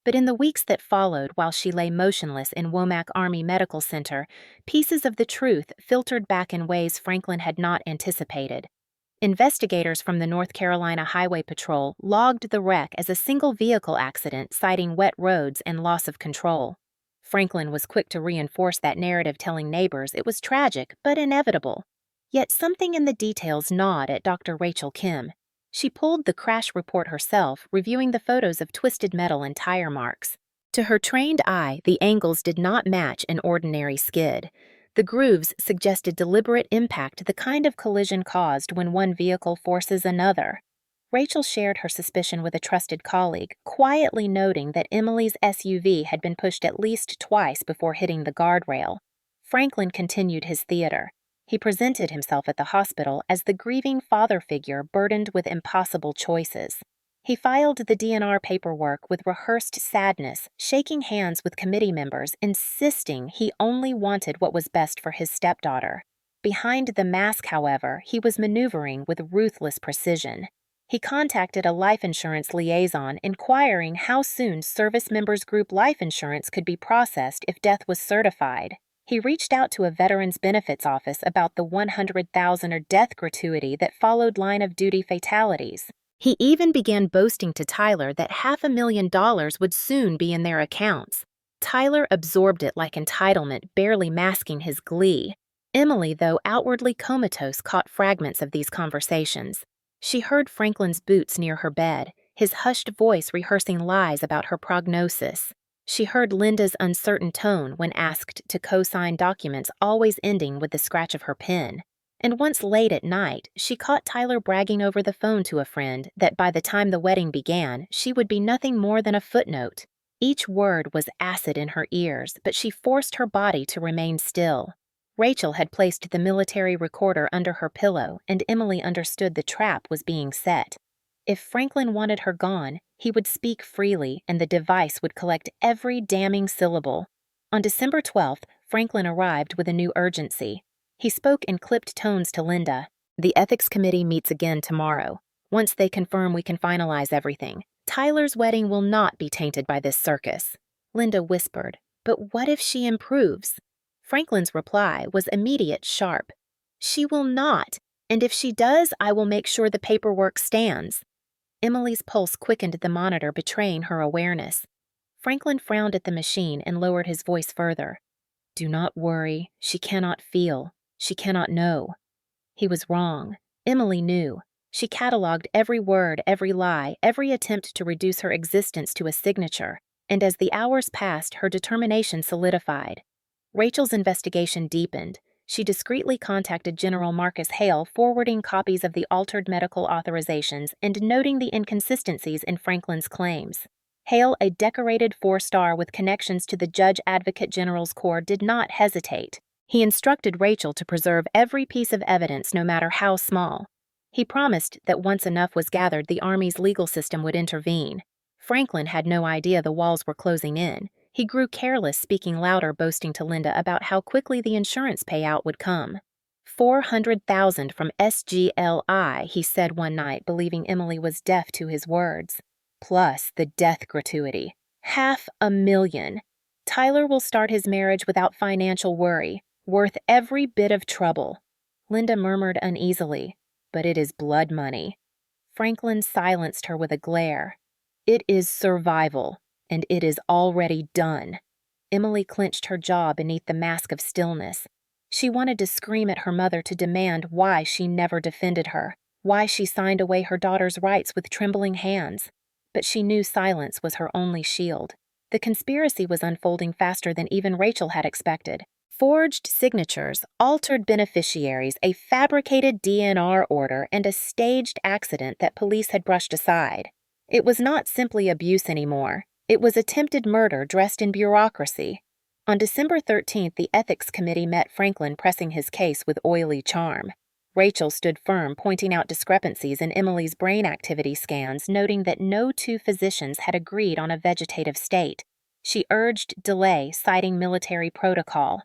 Speaker 1: But in the weeks that followed, while she lay motionless in Womack Army Medical Center, pieces of the truth filtered back in ways Franklin had not anticipated. Investigators from the North Carolina Highway Patrol logged the wreck as a single vehicle accident, citing wet roads and loss of control. Franklin was quick to reinforce that narrative, telling neighbors it was tragic but inevitable. Yet something in the details gnawed at Dr. Rachel Kim. She pulled the crash report herself, reviewing the photos of twisted metal and tire marks. To her trained eye, the angles did not match an ordinary skid. The grooves suggested deliberate impact, the kind of collision caused when one vehicle forces another. Rachel shared her suspicion with a trusted colleague, quietly noting that Emily's SUV had been pushed at least twice before hitting the guardrail. Franklin continued his theater. He presented himself at the hospital as the grieving father figure burdened with impossible choices. He filed the DNR paperwork with rehearsed sadness, shaking hands with committee members, insisting he only wanted what was best for his stepdaughter. Behind the mask, however, he was maneuvering with ruthless precision. He contacted a life insurance liaison, inquiring how soon service members' group life insurance could be processed if death was certified. He reached out to a Veterans Benefits office about the $100,000 death gratuity that followed line-of-duty fatalities. He even began boasting to Tyler that $500,000 would soon be in their accounts. Tyler absorbed it like entitlement, barely masking his glee. Emily, though outwardly comatose, caught fragments of these conversations. She heard Franklin's boots near her bed, his hushed voice rehearsing lies about her prognosis. She heard Linda's uncertain tone when asked to co-sign documents, always ending with the scratch of her pen. And once late at night, she caught Tyler bragging over the phone to a friend that by the time the wedding began, she would be nothing more than a footnote. Each word was acid in her ears, but she forced her body to remain still. Rachel had placed the military recorder under her pillow, and Emily understood the trap was being set. If Franklin wanted her gone, he would speak freely, and the device would collect every damning syllable. On December 12th, Franklin arrived with a new urgency. He spoke in clipped tones to Linda. "The ethics committee meets again tomorrow. Once they confirm we can finalize everything. Tyler's wedding will not be tainted by this circus." Linda whispered, "But what if she improves?" Franklin's reply was immediate, sharp. "She will not, and if she does, I will make sure the paperwork stands." Emily's pulse quickened, the monitor betraying her awareness. Franklin frowned at the machine and lowered his voice further. "Do not worry. She cannot feel. She cannot know." He was wrong. Emily knew. She cataloged every word, every lie, every attempt to reduce her existence to a signature, and as the hours passed, her determination solidified. Rachel's investigation deepened. She discreetly contacted General Marcus Hale, forwarding copies of the altered medical authorizations and noting the inconsistencies in Franklin's claims. Hale, a decorated 4-star with connections to the Judge Advocate General's Corps, did not hesitate. He instructed Rachel to preserve every piece of evidence, no matter how small. He promised that once enough was gathered, the Army's legal system would intervene. Franklin had no idea the walls were closing in. He grew careless, speaking louder, boasting to Linda about how quickly the insurance payout would come. $400,000 from SGLI, he said one night, believing Emily was deaf to his words. Plus the death gratuity. $500,000. Tyler will start his marriage without financial worry, worth every bit of trouble. Linda murmured uneasily, "But it is blood money." Franklin silenced her with a glare. "It is survival. And it is already done." Emily clenched her jaw beneath the mask of stillness. She wanted to scream at her mother to demand why she never defended her, why she signed away her daughter's rights with trembling hands. But she knew silence was her only shield. The conspiracy was unfolding faster than even Rachel had expected. Forged signatures, altered beneficiaries, a fabricated DNR order, and a staged accident that police had brushed aside. It was not simply abuse anymore. It was attempted murder dressed in bureaucracy. On December 13th, the Ethics Committee met Franklin pressing his case with oily charm. Rachel stood firm, pointing out discrepancies in Emily's brain activity scans, noting that no two physicians had agreed on a vegetative state. She urged delay, citing military protocol.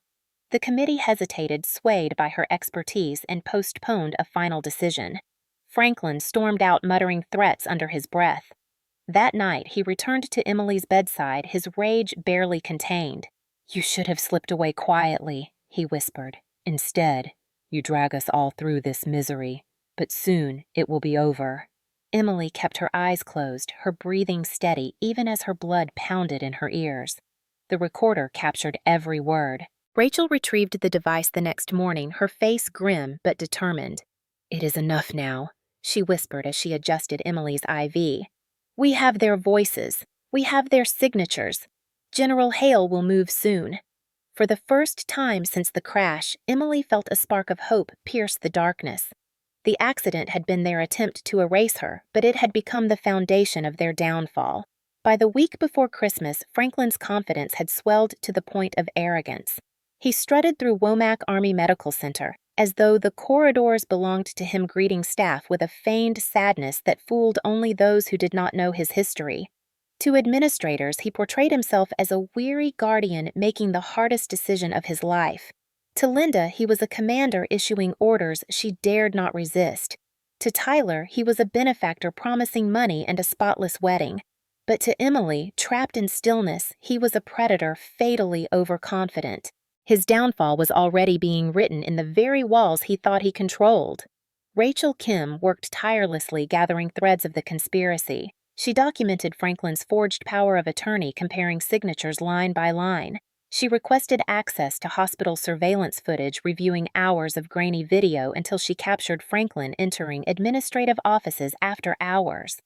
Speaker 1: The committee hesitated, swayed by her expertise, and postponed a final decision. Franklin stormed out, muttering threats under his breath. That night, he returned to Emily's bedside, his rage barely contained. "You should have slipped away quietly," he whispered. "Instead, you drag us all through this misery, but soon it will be over." Emily kept her eyes closed, her breathing steady, even as her blood pounded in her ears. The recorder captured every word. Rachel retrieved the device the next morning, her face grim but determined. "It is enough now," she whispered as she adjusted Emily's IV. "We have their voices. We have their signatures. General Hale will move soon." For the first time since the crash, Emily felt a spark of hope pierce the darkness. The accident had been their attempt to erase her, but it had become the foundation of their downfall. By the week before Christmas, Franklin's confidence had swelled to the point of arrogance. He strutted through Womack Army Medical Center, as though the corridors belonged to him, greeting staff with a feigned sadness that fooled only those who did not know his history. To administrators, he portrayed himself as a weary guardian making the hardest decision of his life. To Linda, he was a commander issuing orders she dared not resist. To Tyler, he was a benefactor promising money and a spotless wedding. But to Emily, trapped in stillness, he was a predator fatally overconfident. His downfall was already being written in the very walls he thought he controlled. Rachel Kim worked tirelessly gathering threads of the conspiracy. She documented Franklin's forged power of attorney, comparing signatures line by line. She requested access to hospital surveillance footage, reviewing hours of grainy video until she captured Franklin entering administrative offices after hours.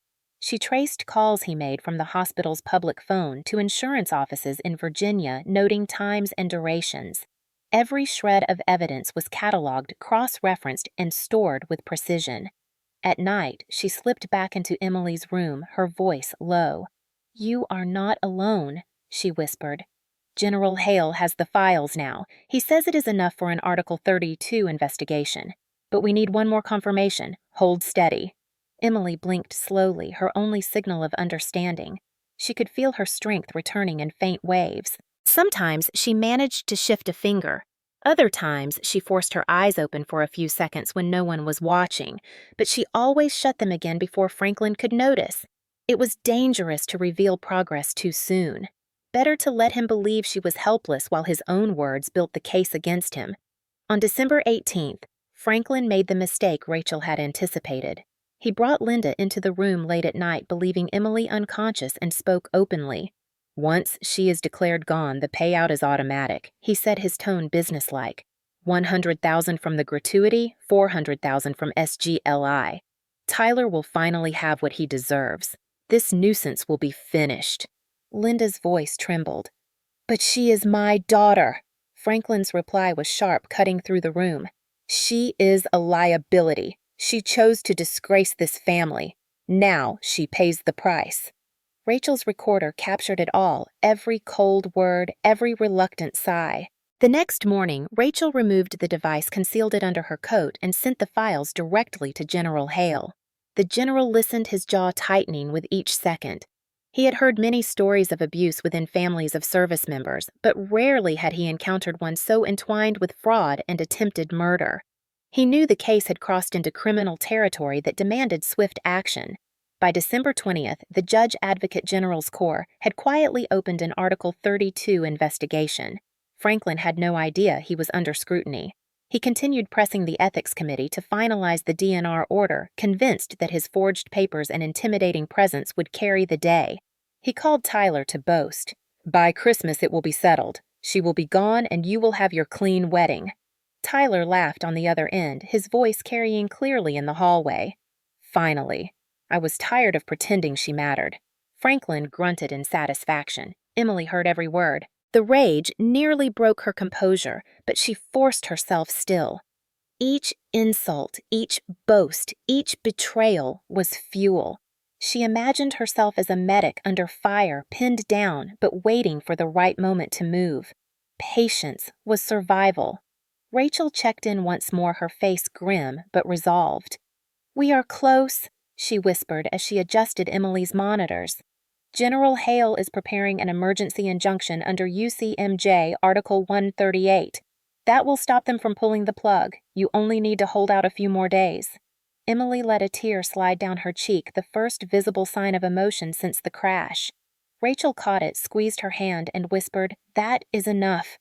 Speaker 1: She traced calls he made from the hospital's public phone to insurance offices in Virginia, noting times and durations. Every shred of evidence was cataloged, cross-referenced, and stored with precision. At night, she slipped back into Emily's room, her voice low. "You are not alone," she whispered. "General Hale has the files now. He says it is enough for an Article 32 investigation. But we need one more confirmation. Hold steady." Emily blinked slowly, her only signal of understanding. She could feel her strength returning in faint waves. Sometimes she managed to shift a finger. Other times she forced her eyes open for a few seconds when no one was watching, but she always shut them again before Franklin could notice. It was dangerous to reveal progress too soon. Better to let him believe she was helpless while his own words built the case against him. On December 18th, Franklin made the mistake Rachel had anticipated. He brought Linda into the room late at night, believing Emily unconscious, and spoke openly. "Once she is declared gone, the payout is automatic," he said, his tone businesslike. 100,000 from the gratuity, 400,000 from SGLI. Tyler will finally have what he deserves. This nuisance will be finished. Linda's voice trembled. "But she is my daughter." Franklin's reply was sharp, cutting through the room. "She is a liability. She chose to disgrace this family. Now she pays the price." Rachel's recorder captured it all, every cold word, every reluctant sigh. The next morning, Rachel removed the device, concealed it under her coat, and sent the files directly to General Hale. The general listened, his jaw tightening with each second. He had heard many stories of abuse within families of service members, but rarely had he encountered one so entwined with fraud and attempted murder. He knew the case had crossed into criminal territory that demanded swift action. By December 20th, the Judge Advocate General's Corps had quietly opened an Article 32 investigation. Franklin had no idea he was under scrutiny. He continued pressing the Ethics Committee to finalize the DNR order, convinced that his forged papers and intimidating presence would carry the day. He called Tyler to boast. "By Christmas it will be settled. She will be gone and you will have your clean wedding." Tyler laughed on the other end, his voice carrying clearly in the hallway. "Finally. I was tired of pretending she mattered." Franklin grunted in satisfaction. Emily heard every word. The rage nearly broke her composure, but she forced herself still. Each insult, each boast, each betrayal was fuel. She imagined herself as a medic under fire, pinned down, but waiting for the right moment to move. Patience was survival. Rachel checked in once more, her face grim but resolved. "We are close," she whispered as she adjusted Emily's monitors. "General Hale is preparing an emergency injunction under UCMJ Article 138. That will stop them from pulling the plug. You only need to hold out a few more days." Emily let a tear slide down her cheek, the first visible sign of emotion since the crash. Rachel caught it, squeezed her hand, and whispered, "That is enough.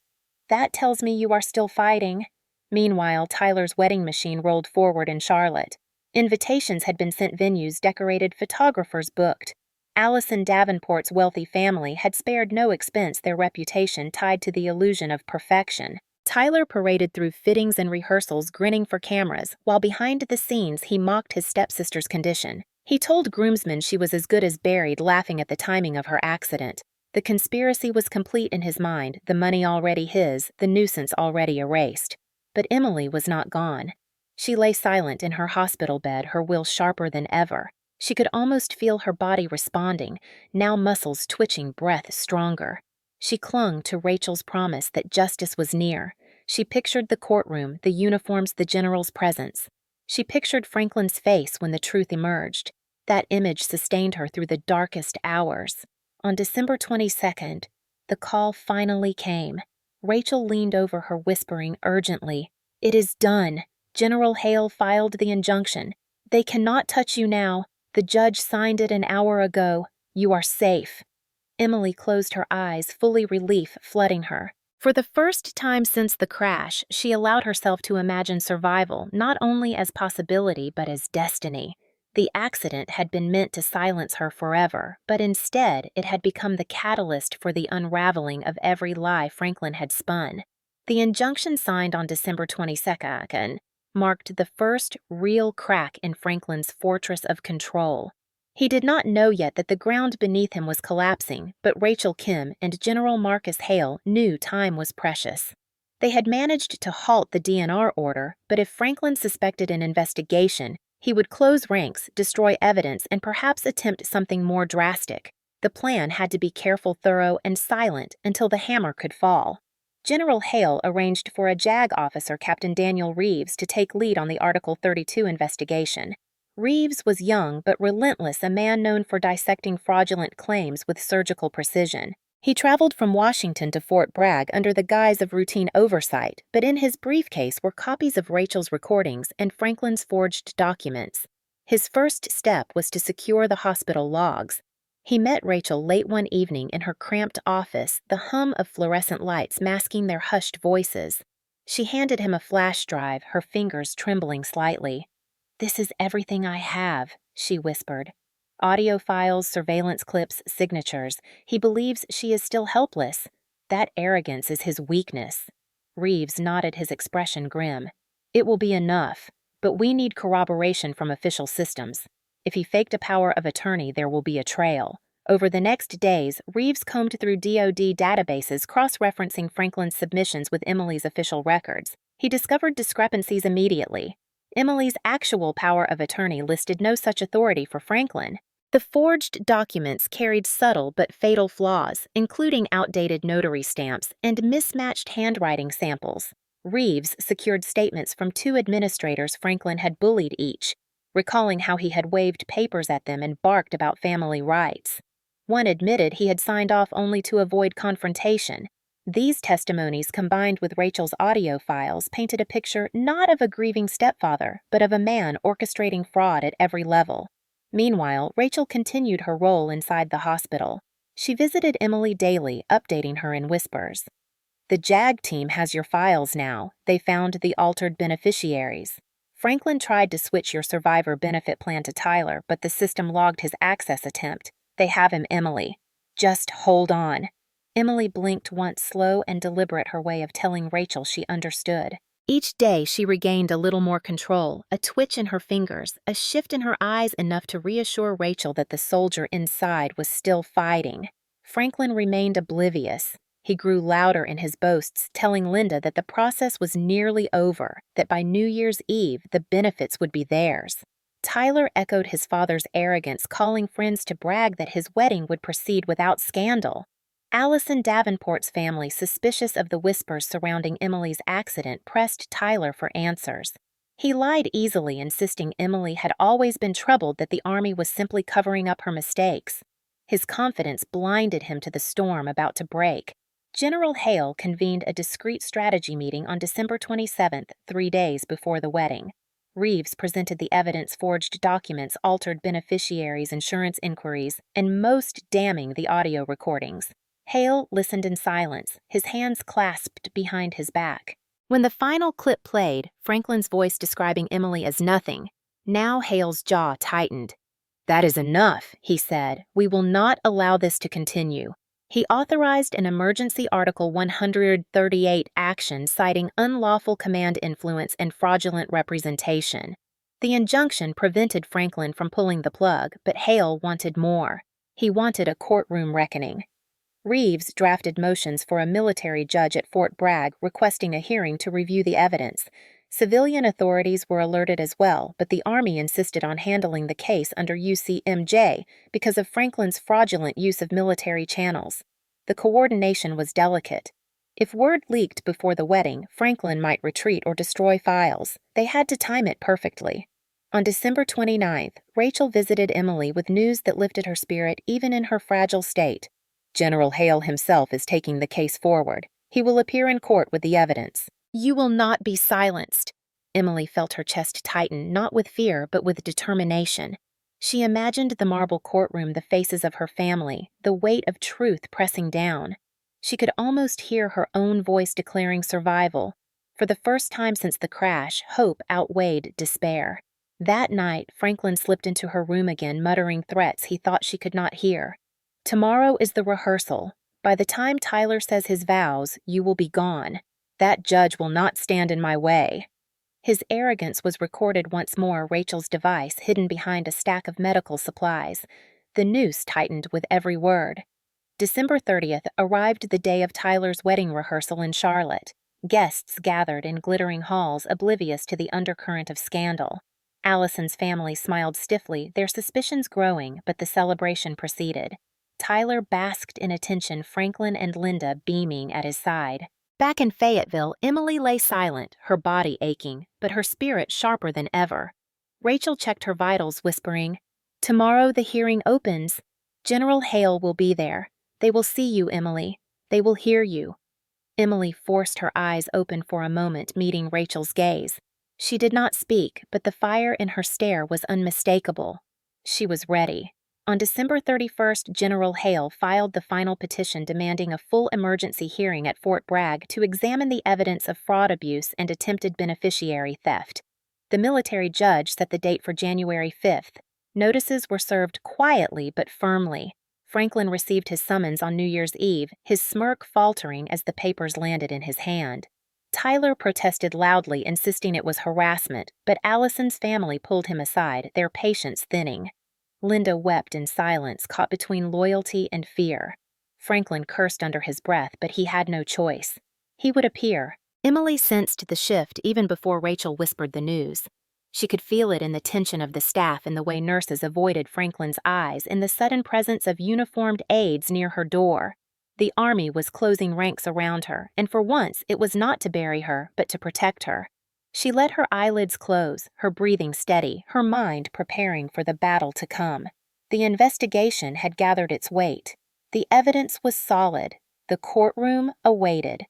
Speaker 1: That tells me you are still fighting." Meanwhile, Tyler's wedding machine rolled forward in Charlotte. Invitations had been sent, venues decorated, photographers booked. Allison Davenport's wealthy family had spared no expense, their reputation tied to the illusion of perfection. Tyler paraded through fittings and rehearsals, grinning for cameras, while behind the scenes he mocked his stepsister's condition. He told groomsmen she was as good as buried, laughing at the timing of her accident. The conspiracy was complete in his mind, the money already his, the nuisance already erased. But Emily was not gone. She lay silent in her hospital bed, her will sharper than ever. She could almost feel her body responding, now muscles twitching, breath stronger. She clung to Rachel's promise that justice was near. She pictured the courtroom, the uniforms, the general's presence. She pictured Franklin's face when the truth emerged. That image sustained her through the darkest hours. On December 22nd, the call finally came. Rachel leaned over her, whispering urgently, "It is done. General Hale filed the injunction. They cannot touch you now. The judge signed it an hour ago. You are safe." Emily closed her eyes, fully relief flooding her. For the first time since the crash, she allowed herself to imagine survival not only as possibility but as destiny. The accident had been meant to silence her forever, but instead it had become the catalyst for the unraveling of every lie Franklin had spun. The injunction signed on December 22nd marked the first real crack in Franklin's fortress of control. He did not know yet that the ground beneath him was collapsing, but Rachel Kim and General Marcus Hale knew time was precious. They had managed to halt the DNR order, but if Franklin suspected an investigation, he would close ranks, destroy evidence, and perhaps attempt something more drastic. The plan had to be careful, thorough, and silent until the hammer could fall. General Hale arranged for a JAG officer, Captain Daniel Reeves, to take lead on the Article 32 investigation. Reeves was young but relentless, a man known for dissecting fraudulent claims with surgical precision. He traveled from Washington to Fort Bragg under the guise of routine oversight, but in his briefcase were copies of Rachel's recordings and Franklin's forged documents. His first step was to secure the hospital logs. He met Rachel late one evening in her cramped office, the hum of fluorescent lights masking their hushed voices. She handed him a flash drive, her fingers trembling slightly. "This is everything I have," she whispered. "Audio files, surveillance clips, signatures. He believes she is still helpless. That arrogance is his weakness." Reeves nodded, his expression grim. "It will be enough, but we need corroboration from official systems. If he faked a power of attorney, there will be a trail." Over the next days, Reeves combed through DoD databases, cross-referencing Franklin's submissions with Emily's official records. He discovered discrepancies immediately. Emily's actual power of attorney listed no such authority for Franklin. The forged documents carried subtle but fatal flaws, including outdated notary stamps and mismatched handwriting samples. Reeves secured statements from 2 administrators Franklin had bullied each, recalling how he had waved papers at them and barked about family rights. One admitted he had signed off only to avoid confrontation. These testimonies, combined with Rachel's audio files, painted a picture not of a grieving stepfather, but of a man orchestrating fraud at every level. Meanwhile, Rachel continued her role inside the hospital. She visited Emily daily, updating her in whispers. "The JAG team has your files now. They found the altered beneficiaries. Franklin tried to switch your survivor benefit plan to Tyler, but the system logged his access attempt. They have him, Emily. Just hold on." Emily blinked once, slow and deliberate, her way of telling Rachel she understood. Each day she regained a little more control, a twitch in her fingers, a shift in her eyes, enough to reassure Rachel that the soldier inside was still fighting. Franklin remained oblivious. He grew louder in his boasts, telling Linda that the process was nearly over, that by New Year's Eve the benefits would be theirs. Tyler echoed his father's arrogance, calling friends to brag that his wedding would proceed without scandal. Allison Davenport's family, suspicious of the whispers surrounding Emily's accident, pressed Tyler for answers. He lied easily, insisting Emily had always been troubled, that the Army was simply covering up her mistakes. His confidence blinded him to the storm about to break. General Hale convened a discreet strategy meeting on December 27th, 3 days before the wedding. Reeves presented the evidence: forged documents, altered beneficiaries' insurance inquiries, and most damning, the audio recordings. Hale listened in silence, his hands clasped behind his back. When the final clip played, Franklin's voice describing Emily as nothing, now Hale's jaw tightened. "That is enough," he said. "We will not allow this to continue." He authorized an emergency Article 138 action citing unlawful command influence and fraudulent representation. The injunction prevented Franklin from pulling the plug, but Hale wanted more. He wanted a courtroom reckoning. Reeves drafted motions for a military judge at Fort Bragg requesting a hearing to review the evidence. Civilian authorities were alerted as well, but the Army insisted on handling the case under UCMJ because of Franklin's fraudulent use of military channels. The coordination was delicate. If word leaked before the wedding, Franklin might retreat or destroy files. They had to time it perfectly. On December 29th, Rachel visited Emily with news that lifted her spirit even in her fragile state. "General Hale himself is taking the case forward. He will appear in court with the evidence." "You will not be silenced." Emily felt her chest tighten, not with fear, but with determination. She imagined the marble courtroom, the faces of her family, the weight of truth pressing down. She could almost hear her own voice declaring survival. For the first time since the crash, hope outweighed despair. That night, Franklin slipped into her room again, muttering threats he thought she could not hear. "Tomorrow is the rehearsal. By the time Tyler says his vows, you will be gone. That judge will not stand in my way." His arrogance was recorded once more, Rachel's device hidden behind a stack of medical supplies. The noose tightened with every word. December 30th arrived the day of Tyler's wedding rehearsal in Charlotte. Guests gathered in glittering halls, oblivious to the undercurrent of scandal. Allison's family smiled stiffly, their suspicions growing, but the celebration proceeded. Tyler basked in attention, Franklin and Linda beaming at his side. Back in Fayetteville, Emily lay silent, her body aching, but her spirit sharper than ever. Rachel checked her vitals, whispering, "Tomorrow the hearing opens. General Hale will be there. They will see you, Emily. They will hear you." Emily forced her eyes open for a moment, meeting Rachel's gaze. She did not speak, but the fire in her stare was unmistakable. She was ready. On December 31st, General Hale filed the final petition demanding a full emergency hearing at Fort Bragg to examine the evidence of fraud, abuse, and attempted beneficiary theft. The military judge set the date for January 5th. Notices were served quietly but firmly. Franklin received his summons on New Year's Eve, his smirk faltering as the papers landed in his hand. Tyler protested loudly, insisting it was harassment, but Allison's family pulled him aside, their patience thinning. Linda wept in silence, caught between loyalty and fear. Franklin cursed under his breath, but he had no choice. He would appear. Emily sensed the shift even before Rachel whispered the news. She could feel it in the tension of the staff, in the way nurses avoided Franklin's eyes, in the sudden presence of uniformed aides near her door. The Army was closing ranks around her, and for once it was not to bury her, but to protect her. She let her eyelids close, her breathing steady, her mind preparing for the battle to come. The investigation had gathered its weight. The evidence was solid. The courtroom awaited.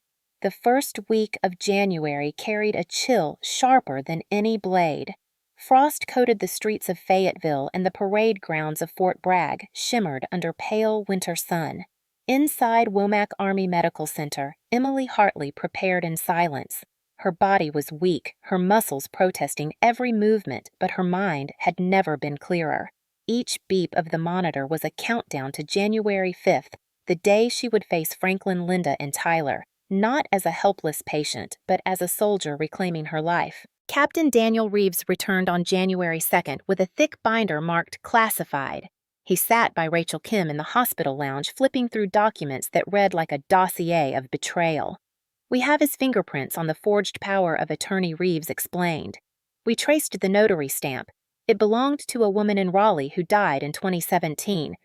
Speaker 1: The first week of January carried a chill sharper than any blade. Frost coated the streets of Fayetteville, and the parade grounds of Fort Bragg shimmered under pale winter sun. Inside Womack Army Medical Center, Emily Hartley prepared in silence. Her body was weak, her muscles protesting every movement, but her mind had never been clearer. Each beep of the monitor was a countdown to January 5th, the day she would face Franklin, Linda, and Tyler, not as a helpless patient, but as a soldier reclaiming her life. Captain Daniel Reeves returned on January 2nd with a thick binder marked "Classified." He sat by Rachel Kim in the hospital lounge, flipping through documents that read like a dossier of betrayal. "We have his fingerprints on the forged power of Attorney Reeves explained. We traced the notary stamp. It belonged to a woman in Raleigh who died in 2017.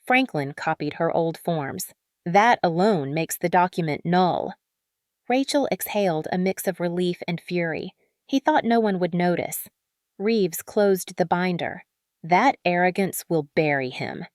Speaker 1: Franklin copied her old forms. That alone makes the document null." Rachel exhaled a mix of relief and fury. He thought no one would notice. Reeves closed the binder. That arrogance will bury him.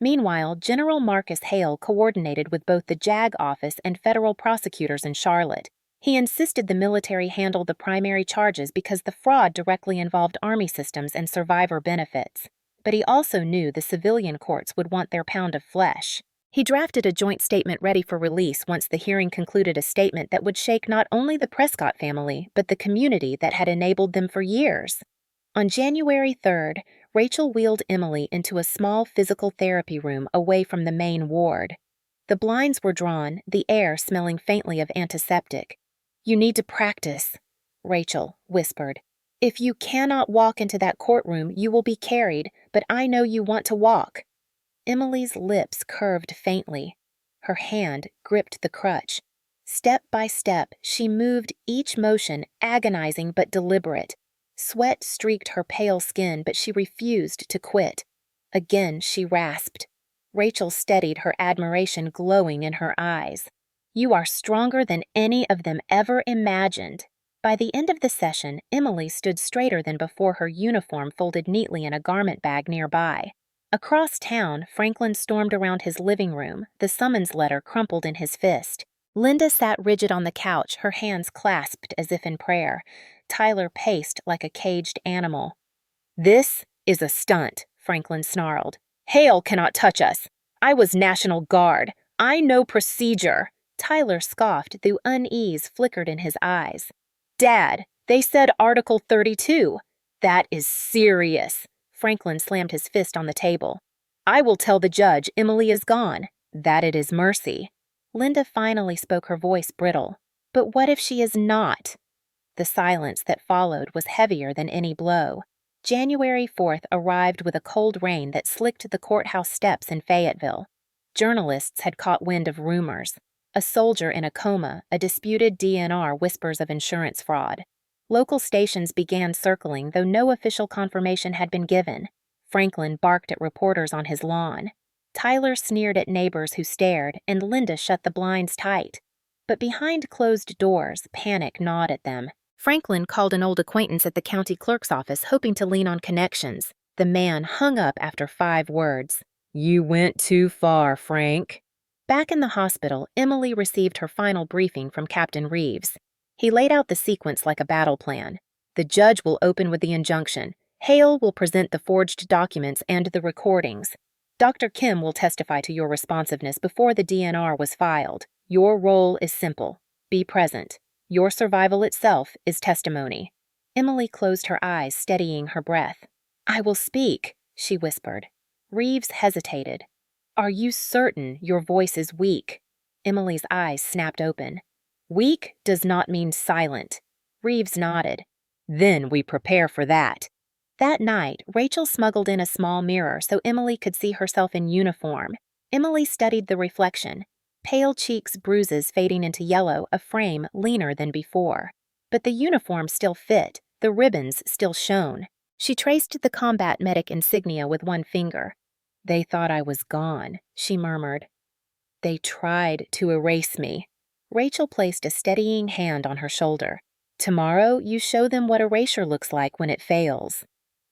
Speaker 1: Meanwhile, General Marcus Hale coordinated with both the JAG office and federal prosecutors in Charlotte. He insisted the military handle the primary charges because the fraud directly involved Army systems and survivor benefits. But he also knew the civilian courts would want their pound of flesh. He drafted a joint statement ready for release once the hearing concluded, a statement that would shake not only the Prescott family, but the community that had enabled them for years. On January 3rd, Rachel wheeled Emily into a small physical therapy room away from the main ward. The blinds were drawn, the air smelling faintly of antiseptic. "You need to practice," Rachel whispered. "If you cannot walk into that courtroom, you will be carried, but I know you want to walk." Emily's lips curved faintly. Her hand gripped the crutch. Step by step, she moved, each motion agonizing but deliberate. Sweat streaked her pale skin, but she refused to quit. Again she rasped. Rachel steadied, her admiration glowing in her eyes. "You are stronger than any of them ever imagined." By the end of the session, Emily stood straighter than before, her uniform folded neatly in a garment bag nearby. Across town, Franklin stormed around his living room, the summons letter crumpled in his fist. Linda sat rigid on the couch, her hands clasped as if in prayer. Tyler paced like a caged animal. "This is a stunt," Franklin snarled. "Hale cannot touch us. I was National Guard. I know procedure." Tyler scoffed, though unease flickered in his eyes. "Dad, they said Article 32. That is serious." Franklin slammed his fist on the table. "I will tell the judge Emily is gone, that it is mercy." Linda finally spoke, her voice brittle. "But what if she is not?" The silence that followed was heavier than any blow. January 4th arrived with a cold rain that slicked the courthouse steps in Fayetteville. Journalists had caught wind of rumors. A soldier in a coma, a disputed DNR, whispers of insurance fraud. Local stations began circling, though no official confirmation had been given. Franklin barked at reporters on his lawn. Tyler sneered at neighbors who stared, and Linda shut the blinds tight. But behind closed doors, panic gnawed at them. Franklin called an old acquaintance at the county clerk's office, hoping to lean on connections. The man hung up after 5 words. "You went too far, Frank." Back in the hospital, Emily received her final briefing from Captain Reeves. He laid out the sequence like a battle plan. "The judge will open with the injunction. Hale will present the forged documents and the recordings. Dr. Kim will testify to your responsiveness before the DNR was filed. Your role is simple. Be present. Your survival itself is testimony." Emily closed her eyes, steadying her breath. "I will speak," she whispered. Reeves hesitated. "Are you certain your voice is weak?" Emily's eyes snapped open. "Weak does not mean silent." Reeves nodded. "Then we prepare for that." That night, Rachel smuggled in a small mirror so Emily could see herself in uniform. Emily studied the reflection. Pale cheeks, bruises fading into yellow, a frame leaner than before. But the uniform still fit, the ribbons still shone. She traced the combat medic insignia with one finger. "They thought I was gone," she murmured. "They tried to erase me." Rachel placed a steadying hand on her shoulder. "Tomorrow, you show them what erasure looks like when it fails."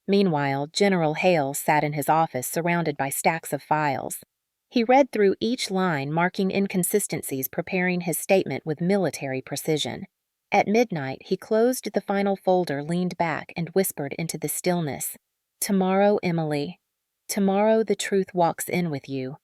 Speaker 1: Meanwhile, General Hale sat in his office surrounded by stacks of files. He read through each line, marking inconsistencies, preparing his statement with military precision. At midnight, he closed the final folder, leaned back, and whispered into the stillness. "Tomorrow, Emily. Tomorrow the truth walks in with you."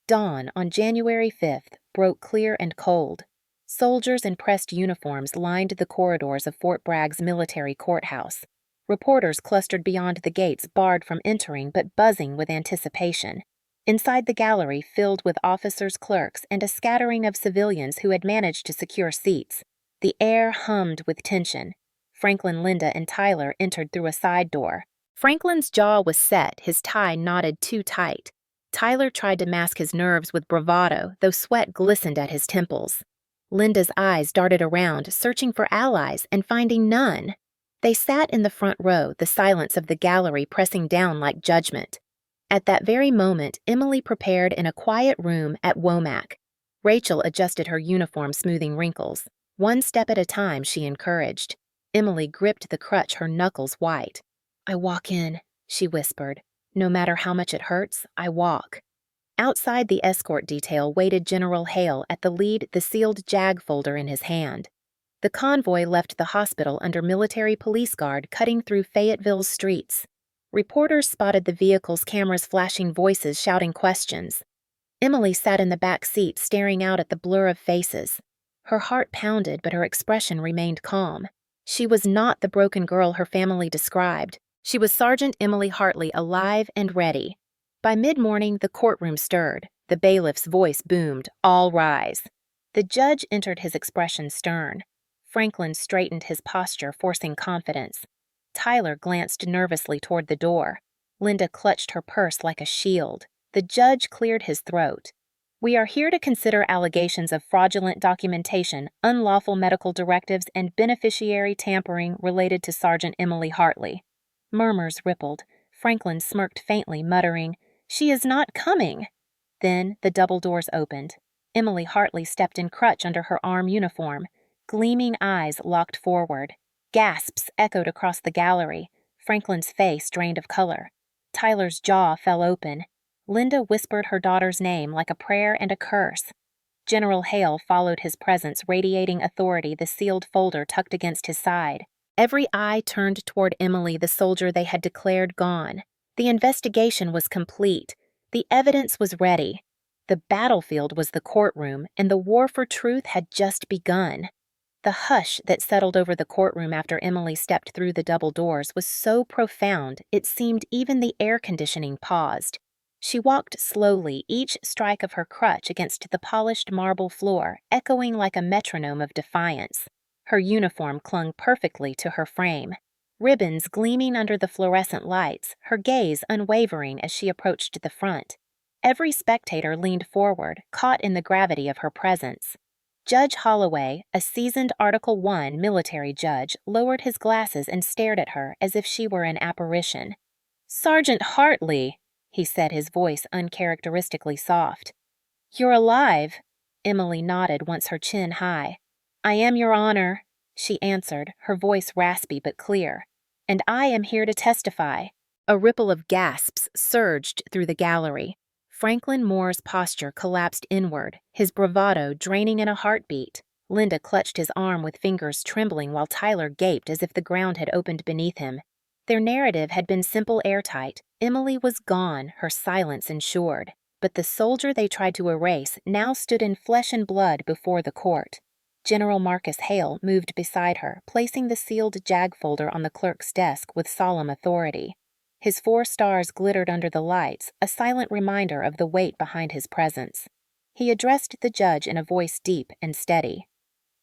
Speaker 1: Dawn on January 5th broke clear and cold. Soldiers in pressed uniforms lined the corridors of Fort Bragg's military courthouse. Reporters clustered beyond the gates, barred from entering but buzzing with anticipation. Inside the gallery, filled with officers, clerks, and a scattering of civilians who had managed to secure seats. The air hummed with tension. Franklin, Linda, and Tyler entered through a side door. Franklin's jaw was set, his tie knotted too tight. Tyler tried to mask his nerves with bravado, though sweat glistened at his temples. Linda's eyes darted around, searching for allies and finding none. They sat in the front row, the silence of the gallery pressing down like judgment. At that very moment, Emily prepared in a quiet room at Womack. Rachel adjusted her uniform, smoothing wrinkles. One step at a time, she encouraged. Emily gripped the crutch, her knuckles white. "I walk in," she whispered. "No matter how much it hurts, I walk." Outside the escort detail waited General Hale at the lead, the sealed JAG folder in his hand. The convoy left the hospital under military police guard, cutting through Fayetteville's streets. Reporters spotted the vehicle's cameras flashing, voices shouting questions. Emily sat in the back seat, staring out at the blur of faces. Her heart pounded, but her expression remained calm. She was not the broken girl her family described. She was Sergeant Emily Hartley, alive and ready. By mid-morning, the courtroom stirred. The bailiff's voice boomed, "All rise." The judge entered, his expression stern. Franklin straightened his posture, forcing confidence. Tyler glanced nervously toward the door. Linda clutched her purse like a shield. The judge cleared his throat. "We are here to consider allegations of fraudulent documentation, unlawful medical directives, and beneficiary tampering related to Sergeant Emily Hartley." Murmurs rippled. Franklin smirked faintly, muttering, "She is not coming." Then the double doors opened. Emily Hartley stepped in, crutch under her arm uniform. Gleaming eyes locked forward. Gasps echoed across the gallery. Franklin's face drained of color. Tyler's jaw fell open. Linda whispered her daughter's name like a prayer and a curse. General Hale followed his presence, radiating authority, the sealed folder tucked against his side. Every eye turned toward Emily, the soldier they had declared gone. The investigation was complete. The evidence was ready. The battlefield was the courtroom, and the war for truth had just begun. The hush that settled over the courtroom after Emily stepped through the double doors was so profound it seemed even the air conditioning paused. She walked slowly, each strike of her crutch against the polished marble floor, echoing like a metronome of defiance. Her uniform clung perfectly to her frame. Ribbons gleaming under the fluorescent lights, her gaze unwavering as she approached the front. Every spectator leaned forward, caught in the gravity of her presence. Judge Holloway, a seasoned Article I military judge, lowered his glasses and stared at her as if she were an apparition. "Sergeant Hartley," he said, his voice uncharacteristically soft. "You're alive." Emily nodded, once her chin high. "I am, Your Honor," she answered, her voice raspy but clear. "And I am here to testify." A ripple of gasps surged through the gallery. Franklin Moore's posture collapsed inward, his bravado draining in a heartbeat. Linda clutched his arm with fingers trembling while Tyler gaped as if the ground had opened beneath him. Their narrative had been simple, airtight. Emily was gone, her silence ensured. But the soldier they tried to erase now stood in flesh and blood before the court. General Marcus Hale moved beside her, placing the sealed JAG folder on the clerk's desk with solemn authority. His 4 stars glittered under the lights, a silent reminder of the weight behind his presence. He addressed the judge in a voice deep and steady.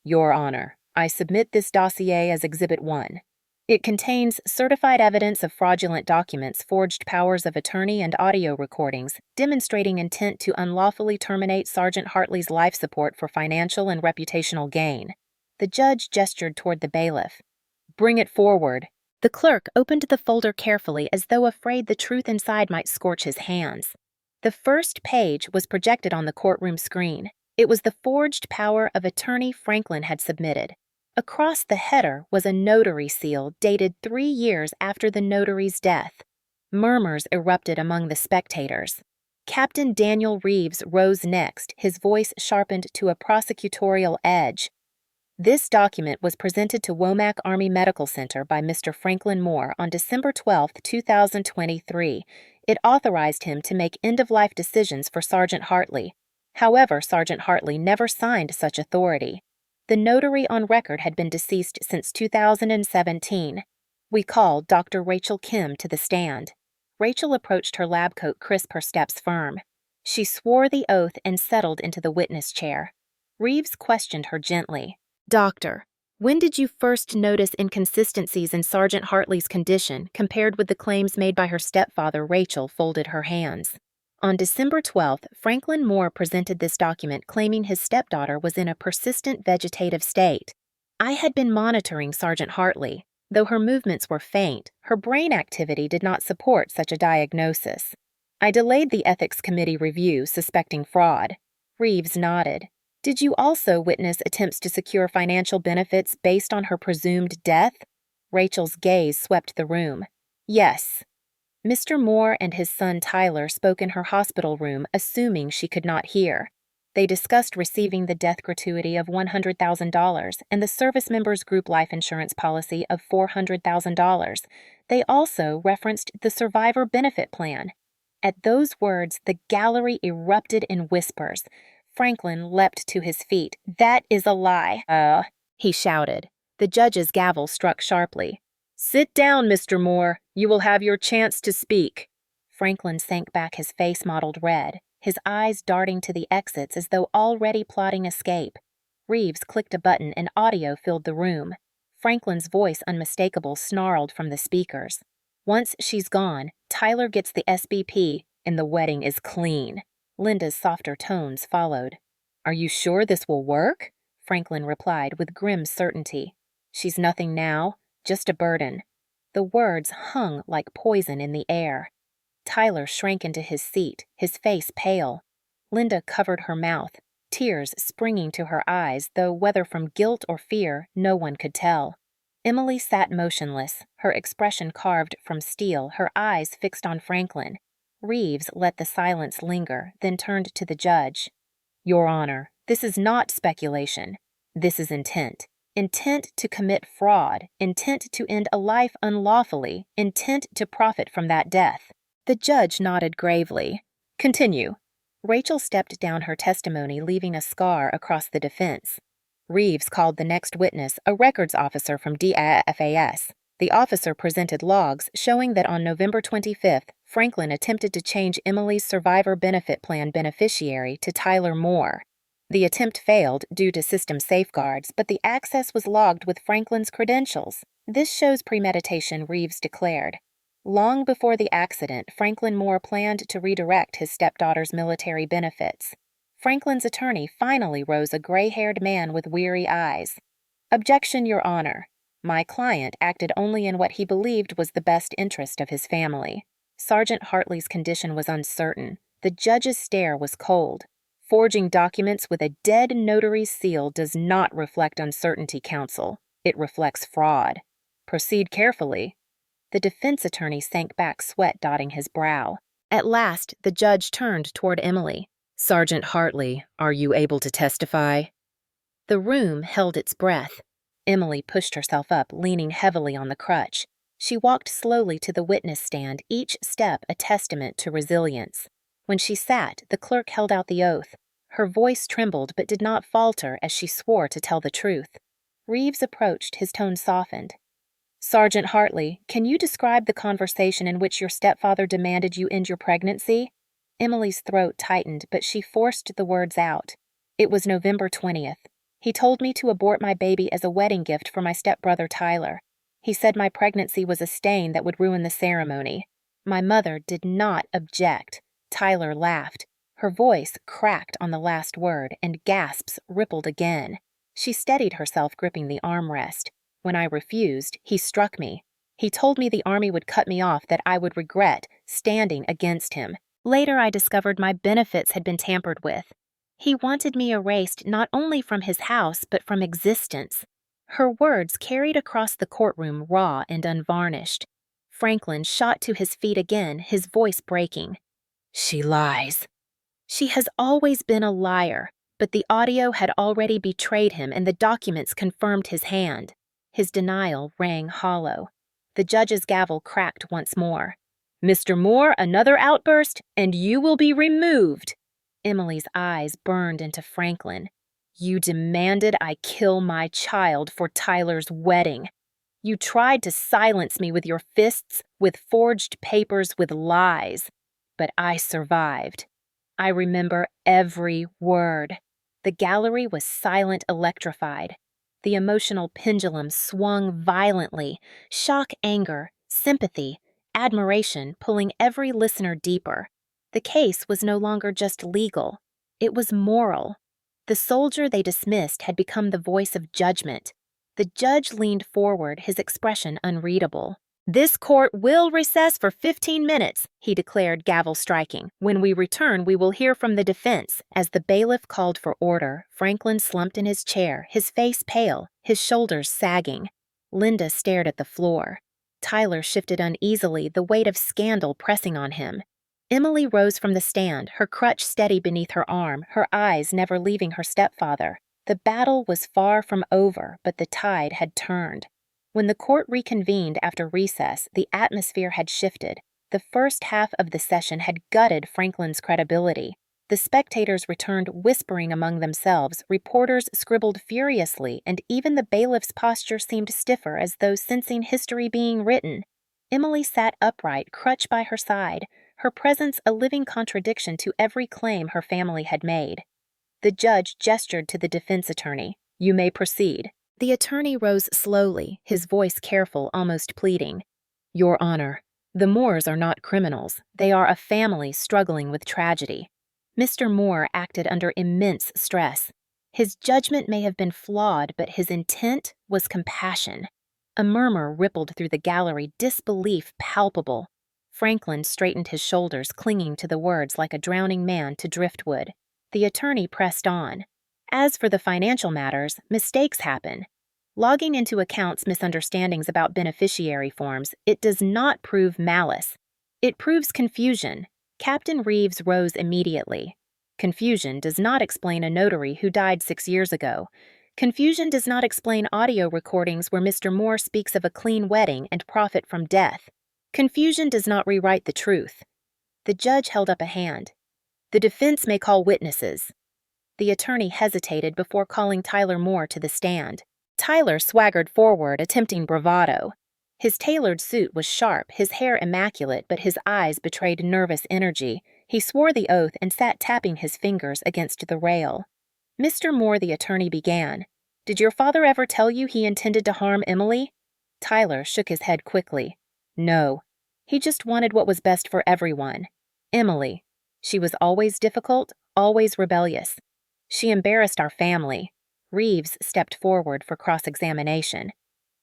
Speaker 1: "Your Honor, I submit this dossier as Exhibit 1. It contains certified evidence of fraudulent documents, forged powers of attorney, and audio recordings, demonstrating intent to unlawfully terminate Sergeant Hartley's life support for financial and reputational gain." The judge gestured toward the bailiff. "Bring it forward." The clerk opened the folder carefully, as though afraid the truth inside might scorch his hands. The first page was projected on the courtroom screen. It was the forged power of attorney Franklin had submitted. Across the header was a notary seal dated 3 years after the notary's death. Murmurs erupted among the spectators. Captain Daniel Reeves rose next, his voice sharpened to a prosecutorial edge. "This document was presented to Womack Army Medical Center by Mr. Franklin Moore on December 12, 2023. It authorized him to make end-of-life decisions for Sergeant Hartley. However, Sergeant Hartley never signed such authority. The notary on record had been deceased since 2017. We call Dr. Rachel Kim to the stand." Rachel approached her lab coat crisp, her steps firm. She swore the oath and settled into the witness chair. Reeves questioned her gently. "Doctor, When did you first notice inconsistencies in Sergeant Hartley's condition compared with the claims made by her stepfather? Rachel folded her hands. On December 12th, Franklin Moore presented this document claiming his stepdaughter was in a persistent vegetative state. I had been monitoring Sergeant Hartley. Though her movements were faint, her brain activity did not support such a diagnosis. I delayed the ethics committee review, suspecting fraud. Reeves nodded. Did you also witness attempts to secure financial benefits based on her presumed death? Rachel's gaze swept the room. Yes. Mr. Moore and his son Tyler spoke in her hospital room, assuming she could not hear. They discussed receiving the death gratuity of $100,000 and the service members' group life insurance policy of $400,000. They also referenced the survivor benefit plan. At those words, the gallery erupted in whispers. Franklin leapt to his feet. That is a lie, he shouted. The judge's gavel struck sharply. Sit down, Mr. Moore. You will have your chance to speak. Franklin sank back, his face mottled red, his eyes darting to the exits as though already plotting escape. Reeves clicked a button and audio filled the room. Franklin's voice, unmistakable, snarled from the speakers. Once she's gone, Tyler gets the SBP, and the wedding is clean. Linda's softer tones followed. Are you sure this will work? Franklin replied with grim certainty. She's nothing now, just a burden. The words hung like poison in the air. Tyler shrank into his seat, his face pale. Linda covered her mouth, tears springing to her eyes, though whether from guilt or fear, no one could tell. Emily sat motionless, her expression carved from steel, her eyes fixed on Franklin. Reeves let the silence linger, then turned to the judge. Your Honor, this is not speculation. This is intent. Intent to commit fraud, intent to end a life unlawfully, intent to profit from that death. The judge nodded gravely. Continue. Rachel stepped down her testimony, leaving a scar across the defense. Reeves called the next witness, a records officer from DFAS. The officer presented logs showing that on November 25th, Franklin attempted to change Emily's survivor benefit plan beneficiary to Tyler Moore. The attempt failed due to system safeguards, but the access was logged with Franklin's credentials. This shows premeditation, Reeves declared. Long before the accident, Franklin Moore planned to redirect his stepdaughter's military benefits. Franklin's attorney finally rose, a gray-haired man with weary eyes. Objection, Your Honor. My client acted only in what he believed was the best interest of his family. Sergeant Hartley's condition was uncertain. The judge's stare was cold. Forging documents with a dead notary's seal does not reflect uncertainty, counsel. It reflects fraud. Proceed carefully. The defense attorney sank back, sweat dotting his brow. At last, the judge turned toward Emily. Sergeant Hartley, are you able to testify? The room held its breath. Emily pushed herself up, leaning heavily on the crutch. She walked slowly to the witness stand, each step a testament to resilience. When she sat, the clerk held out the oath. Her voice trembled but did not falter as she swore to tell the truth. Reeves approached, his tone softened. Sergeant Hartley, can you describe the conversation in which your stepfather demanded you end your pregnancy? Emily's throat tightened, but she forced the words out. It was November 20th. He told me to abort my baby as a wedding gift for my stepbrother Tyler. He said my pregnancy was a stain that would ruin the ceremony. My mother did not object. Tyler laughed. Her voice cracked on the last word, and gasps rippled again. She steadied herself, gripping the armrest. When I refused, he struck me. He told me the army would cut me off, that I would regret standing against him. Later, I discovered my benefits had been tampered with. He wanted me erased not only from his house, but from existence. Her words carried across the courtroom, raw and unvarnished. Franklin shot to his feet again, his voice breaking. She lies. She has always been a liar, but the audio had already betrayed him and the documents confirmed his hand. His denial rang hollow. The judge's gavel cracked once more. Mr. Moore, another outburst, and you will be removed. Emily's eyes burned into Franklin. You demanded I kill my child for Tyler's wedding. You tried to silence me with your fists, with forged papers, with lies. But I survived. I remember every word. The gallery was silent, electrified. The emotional pendulum swung violently, shock, anger, sympathy, admiration pulling every listener deeper. The case was no longer just legal, it was moral. The soldier they dismissed had become the voice of judgment. The judge leaned forward, his expression unreadable. "This court will recess for 15 minutes, he declared, gavel striking. "When we return, we will hear from the defense." As the bailiff called for order, Franklin slumped in his chair, his face pale, his shoulders sagging. Linda stared at the floor. Tyler shifted uneasily, the weight of scandal pressing on him. Emily rose from the stand, her crutch steady beneath her arm, her eyes never leaving her stepfather. The battle was far from over, but the tide had turned. When the court reconvened after recess, the atmosphere had shifted. The first half of the session had gutted Franklin's credibility. The spectators returned whispering among themselves, reporters scribbled furiously, and even the bailiff's posture seemed stiffer as though sensing history being written. Emily sat upright, crutch by her side, her presence a living contradiction to every claim her family had made. The judge gestured to the defense attorney. "You may proceed." The attorney rose slowly, his voice careful, almost pleading. "Your Honor, the Moores are not criminals. They are a family struggling with tragedy." Mr. Moore acted under immense stress. His judgment may have been flawed, but his intent was compassion. A murmur rippled through the gallery, disbelief palpable. Franklin straightened his shoulders, clinging to the words like a drowning man to driftwood. The attorney pressed on. "As for the financial matters, mistakes happen. Logging into accounts misunderstandings about beneficiary forms, it does not prove malice. It proves confusion." Captain Reeves rose immediately. "Confusion does not explain a notary who died 6 years ago. Confusion does not explain audio recordings where Mr. Moore speaks of a clean wedding and profit from death. Confusion does not rewrite the truth." The judge held up a hand. "The defense may call witnesses." The attorney hesitated before calling Tyler Moore to the stand. Tyler swaggered forward, attempting bravado. His tailored suit was sharp, his hair immaculate, but his eyes betrayed nervous energy. He swore the oath and sat tapping his fingers against the rail. "Mr. Moore," the attorney began, "did your father ever tell you he intended to harm Emily?" Tyler shook his head quickly. "No. He just wanted what was best for everyone. Emily. She was always difficult, always rebellious. She embarrassed our family." Reeves stepped forward for cross-examination.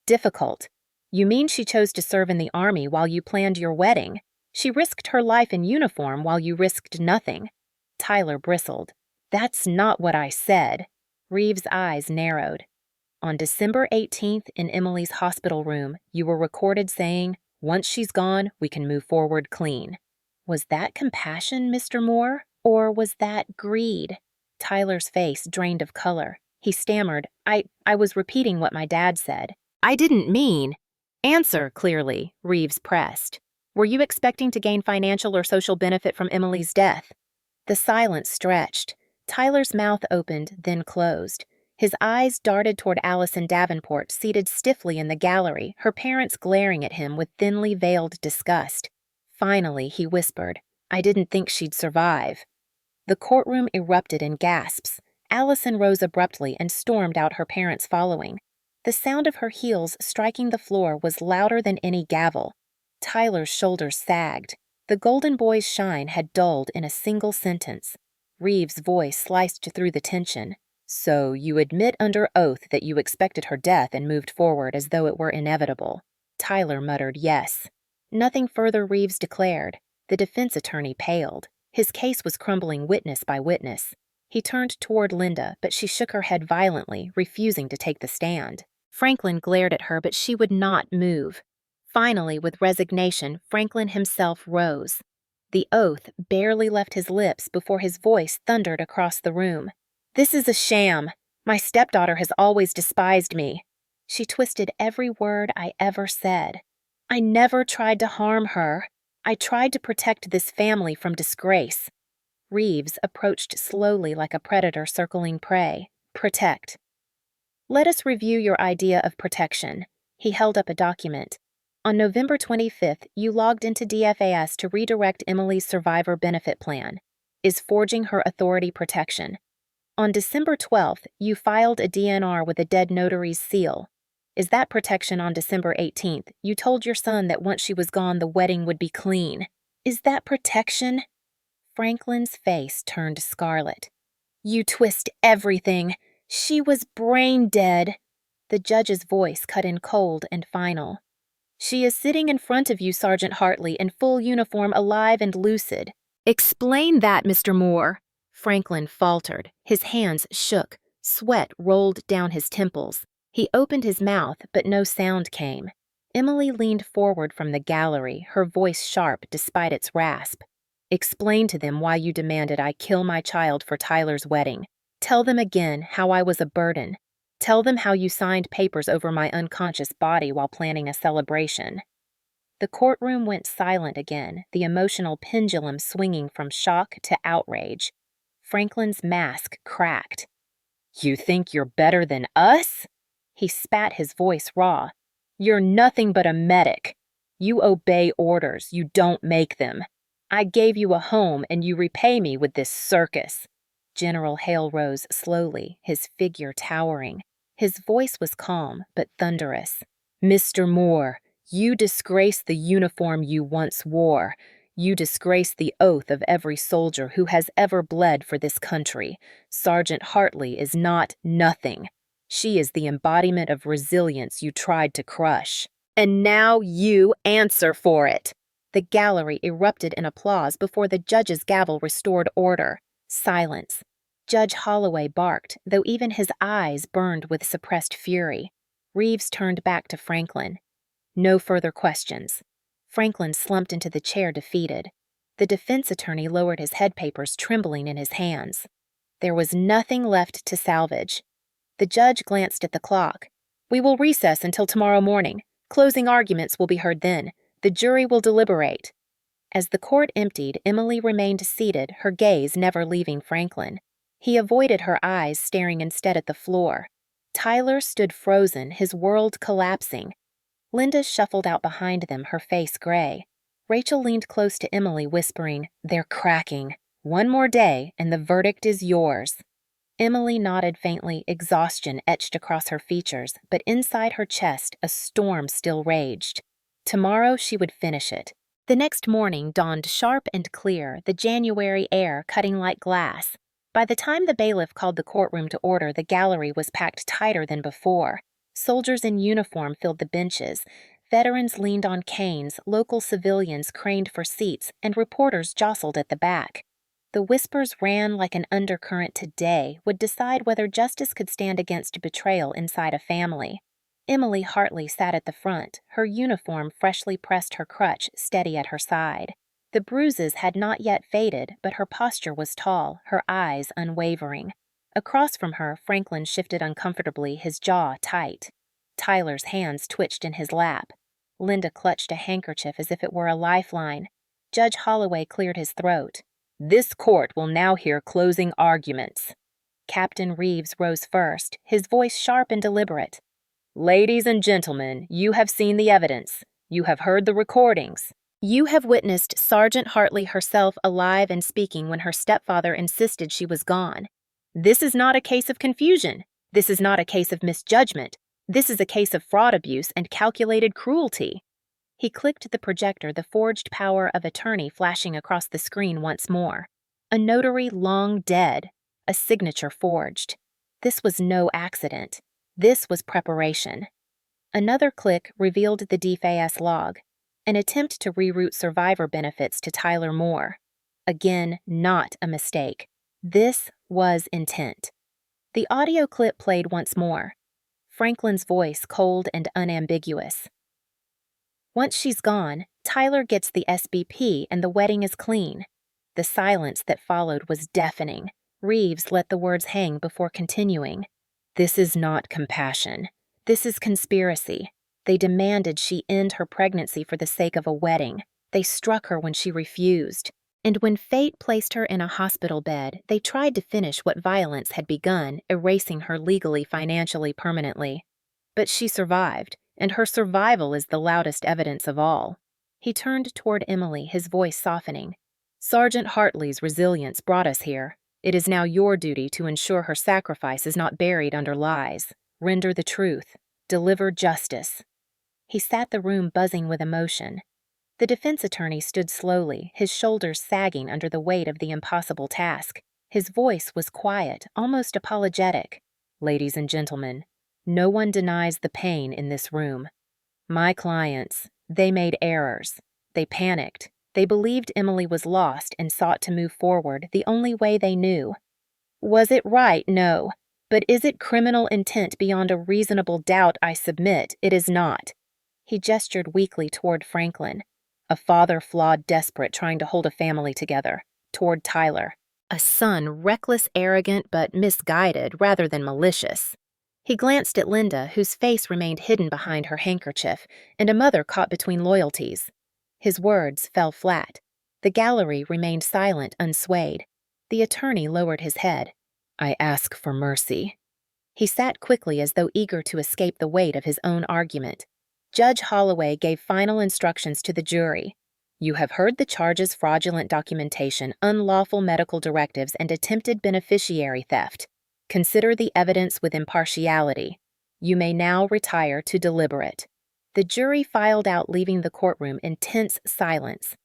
Speaker 1: "Difficult? You mean she chose to serve in the army while you planned your wedding? She risked her life in uniform while you risked nothing." Tyler bristled. "That's not what I said." Reeves' eyes narrowed. "On December 18th in Emily's hospital room, you were recorded saying, 'Once she's gone, we can move forward clean.' Was that compassion, Mr. Moore? Or was that greed?" Tyler's face drained of color. He stammered, I was repeating what my dad said. "I didn't mean—" "Answer clearly," Reeves pressed. "Were you expecting to gain financial or social benefit from Emily's death?" The silence stretched. Tyler's mouth opened, then closed. His eyes darted toward Allison Davenport, seated stiffly in the gallery, her parents glaring at him with thinly veiled disgust. Finally, he whispered, "I didn't think she'd survive." The courtroom erupted in gasps. Allison rose abruptly and stormed out, her parents following. The sound of her heels striking the floor was louder than any gavel. Tyler's shoulders sagged. The golden boy's shine had dulled in a single sentence. Reeves' voice sliced through the tension. "So you admit under oath that you expected her death and moved forward as though it were inevitable?" Tyler muttered yes. Nothing further, Reeves declared. The defense attorney paled. His case was crumbling witness by witness. He turned toward Linda, but she shook her head violently, refusing to take the stand. Franklin glared at her, but she would not move. Finally, with resignation, Franklin himself rose. The oath barely left his lips before his voice thundered across the room. "This is a sham. My stepdaughter has always despised me. She twisted every word I ever said. I never tried to harm her. I tried to protect this family from disgrace." Reeves approached slowly like a predator circling prey. "Protect. Let us review your idea of protection." He held up a document. "On November 25th, you logged into DFAS to redirect Emily's survivor benefit plan. Is forging her authority protection?" On December 12th, you filed a DNR with a dead notary's seal. Is that protection on December 18th? You told your son that once she was gone, the wedding would be clean. Is that protection? Franklin's face turned scarlet. You twist everything. She was brain dead. The judge's voice cut in cold and final. She is sitting in front of you, Sergeant Hartley, in full uniform, alive and lucid. Explain that, Mr. Moore. Franklin faltered. His hands shook. Sweat rolled down his temples. He opened his mouth, but no sound came. Emily leaned forward from the gallery, her voice sharp despite its rasp. Explain to them why you demanded I kill my child for Tyler's wedding. Tell them again how I was a burden. Tell them how you signed papers over my unconscious body while planning a celebration. The courtroom went silent again, the emotional pendulum swinging from shock to outrage. Franklin's mask cracked. You think you're better than us? He spat, his voice raw. You're nothing but a medic. You obey orders, you don't make them. I gave you a home and you repay me with this circus. General Hale rose slowly, his figure towering. His voice was calm, but thunderous. Mr. Moore, you disgrace the uniform you once wore. You disgrace the oath of every soldier who has ever bled for this country. Sergeant Hartley is not nothing. She is the embodiment of resilience you tried to crush. And now you answer for it. The gallery erupted in applause before the judge's gavel restored order. Silence. Judge Holloway barked, though even his eyes burned with suppressed fury. Reeves turned back to Franklin. No further questions. Franklin slumped into the chair, defeated. The defense attorney lowered his head papers, trembling in his hands. There was nothing left to salvage. The judge glanced at the clock. We will recess until tomorrow morning. Closing arguments will be heard then. The jury will deliberate. As the court emptied, Emily remained seated, her gaze never leaving Franklin. He avoided her eyes, staring instead at the floor. Tyler stood frozen, his world collapsing. Linda shuffled out behind them, her face gray. Rachel leaned close to Emily, whispering, They're cracking. One more day, and the verdict is yours. Emily nodded faintly, exhaustion etched across her features, but inside her chest a storm still raged. Tomorrow she would finish it. The next morning dawned sharp and clear, the January air cutting like glass. By the time the bailiff called the courtroom to order, the gallery was packed tighter than before. Soldiers in uniform filled the benches. Veterans leaned on canes, local civilians craned for seats, and reporters jostled at the back. The whispers ran like an undercurrent today would decide whether justice could stand against betrayal inside a family. Emily Hartley sat at the front, her uniform freshly pressed her crutch steady at her side. The bruises had not yet faded, but her posture was tall, her eyes unwavering. Across from her, Franklin shifted uncomfortably, his jaw tight. Tyler's hands twitched in his lap. Linda clutched a handkerchief as if it were a lifeline. Judge Holloway cleared his throat. This court will now hear closing arguments. Captain Reeves rose first, his voice sharp and deliberate. Ladies and gentlemen, you have seen the evidence. You have heard the recordings. You have witnessed Sergeant Hartley herself alive and speaking when her stepfather insisted she was gone. This is not a case of confusion. This is not a case of misjudgment. This is a case of fraud, abuse, and calculated cruelty. He clicked the projector, the forged power of attorney flashing across the screen once more. A notary long dead, a signature forged. This was no accident. This was preparation. Another click revealed the DFAS log, an attempt to reroute survivor benefits to Tyler Moore. Again, not a mistake. This was intent. The audio clip played once more. Franklin's voice cold and unambiguous. Once she's gone, Tyler gets the SBP and the wedding is clean. The silence that followed was deafening. Reeves let the words hang before continuing. This is not compassion. This is conspiracy. They demanded she end her pregnancy for the sake of a wedding. They struck her when she refused. And when fate placed her in a hospital bed, they tried to finish what violence had begun, erasing her legally, financially, permanently. But she survived, and her survival is the loudest evidence of all. He turned toward Emily, his voice softening. Sergeant Hartley's resilience brought us here. It is now your duty to ensure her sacrifice is not buried under lies. Render the truth. Deliver justice." He sat the room buzzing with emotion. The defense attorney stood slowly, his shoulders sagging under the weight of the impossible task. His voice was quiet, almost apologetic. "Ladies and gentlemen, no one denies the pain in this room. My clients, they made errors. They panicked. They believed Emily was lost and sought to move forward the only way they knew. Was it right? No. But is it criminal intent beyond a reasonable doubt? I submit it is not." He gestured weakly toward Franklin. A father flawed desperate trying to hold a family together. Toward Tyler. A son reckless, arrogant, but misguided rather than malicious. He glanced at Linda, whose face remained hidden behind her handkerchief, and a mother caught between loyalties. His words fell flat. The gallery remained silent, unswayed. The attorney lowered his head. "I ask for mercy." He sat quickly as though eager to escape the weight of his own argument. Judge Holloway gave final instructions to the jury. "You have heard the charges: fraudulent documentation, unlawful medical directives, and attempted beneficiary theft. Consider the evidence with impartiality. You may now retire to deliberate." The jury filed out, leaving the courtroom in tense silence.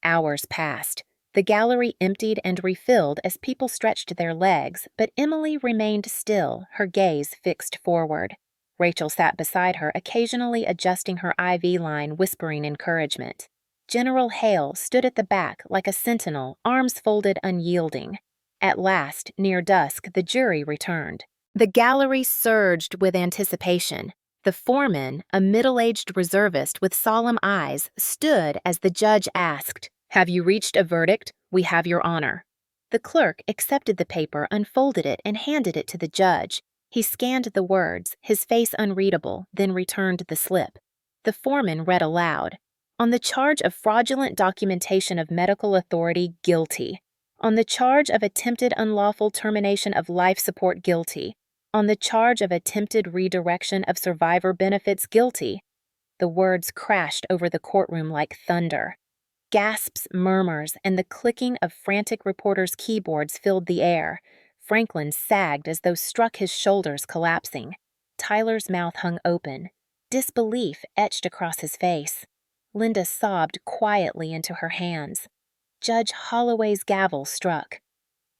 Speaker 1: Hours passed. The gallery emptied and refilled as people stretched their legs, but Emily remained still, her gaze fixed forward. Rachel sat beside her, occasionally adjusting her IV line, whispering encouragement. General Hale stood at the back like a sentinel, arms folded, unyielding. At last, near dusk, the jury returned. The gallery surged with anticipation. The foreman, a middle-aged reservist with solemn eyes, stood as the judge asked, "Have you reached a verdict? We have your honor." The clerk accepted the paper, unfolded it, and handed it to the judge. He scanned the words, his face unreadable, then returned the slip. The foreman read aloud, "On the charge of fraudulent documentation of medical authority, guilty. On the charge of attempted unlawful termination of life support, guilty. On the charge of attempted redirection of survivor benefits, guilty." The words crashed over the courtroom like thunder. Gasps, murmurs, and the clicking of frantic reporters' keyboards filled the air. Franklin sagged as though struck, his shoulders collapsing. Tyler's mouth hung open. Disbelief etched across his face. Linda sobbed quietly into her hands. Judge Holloway's gavel struck.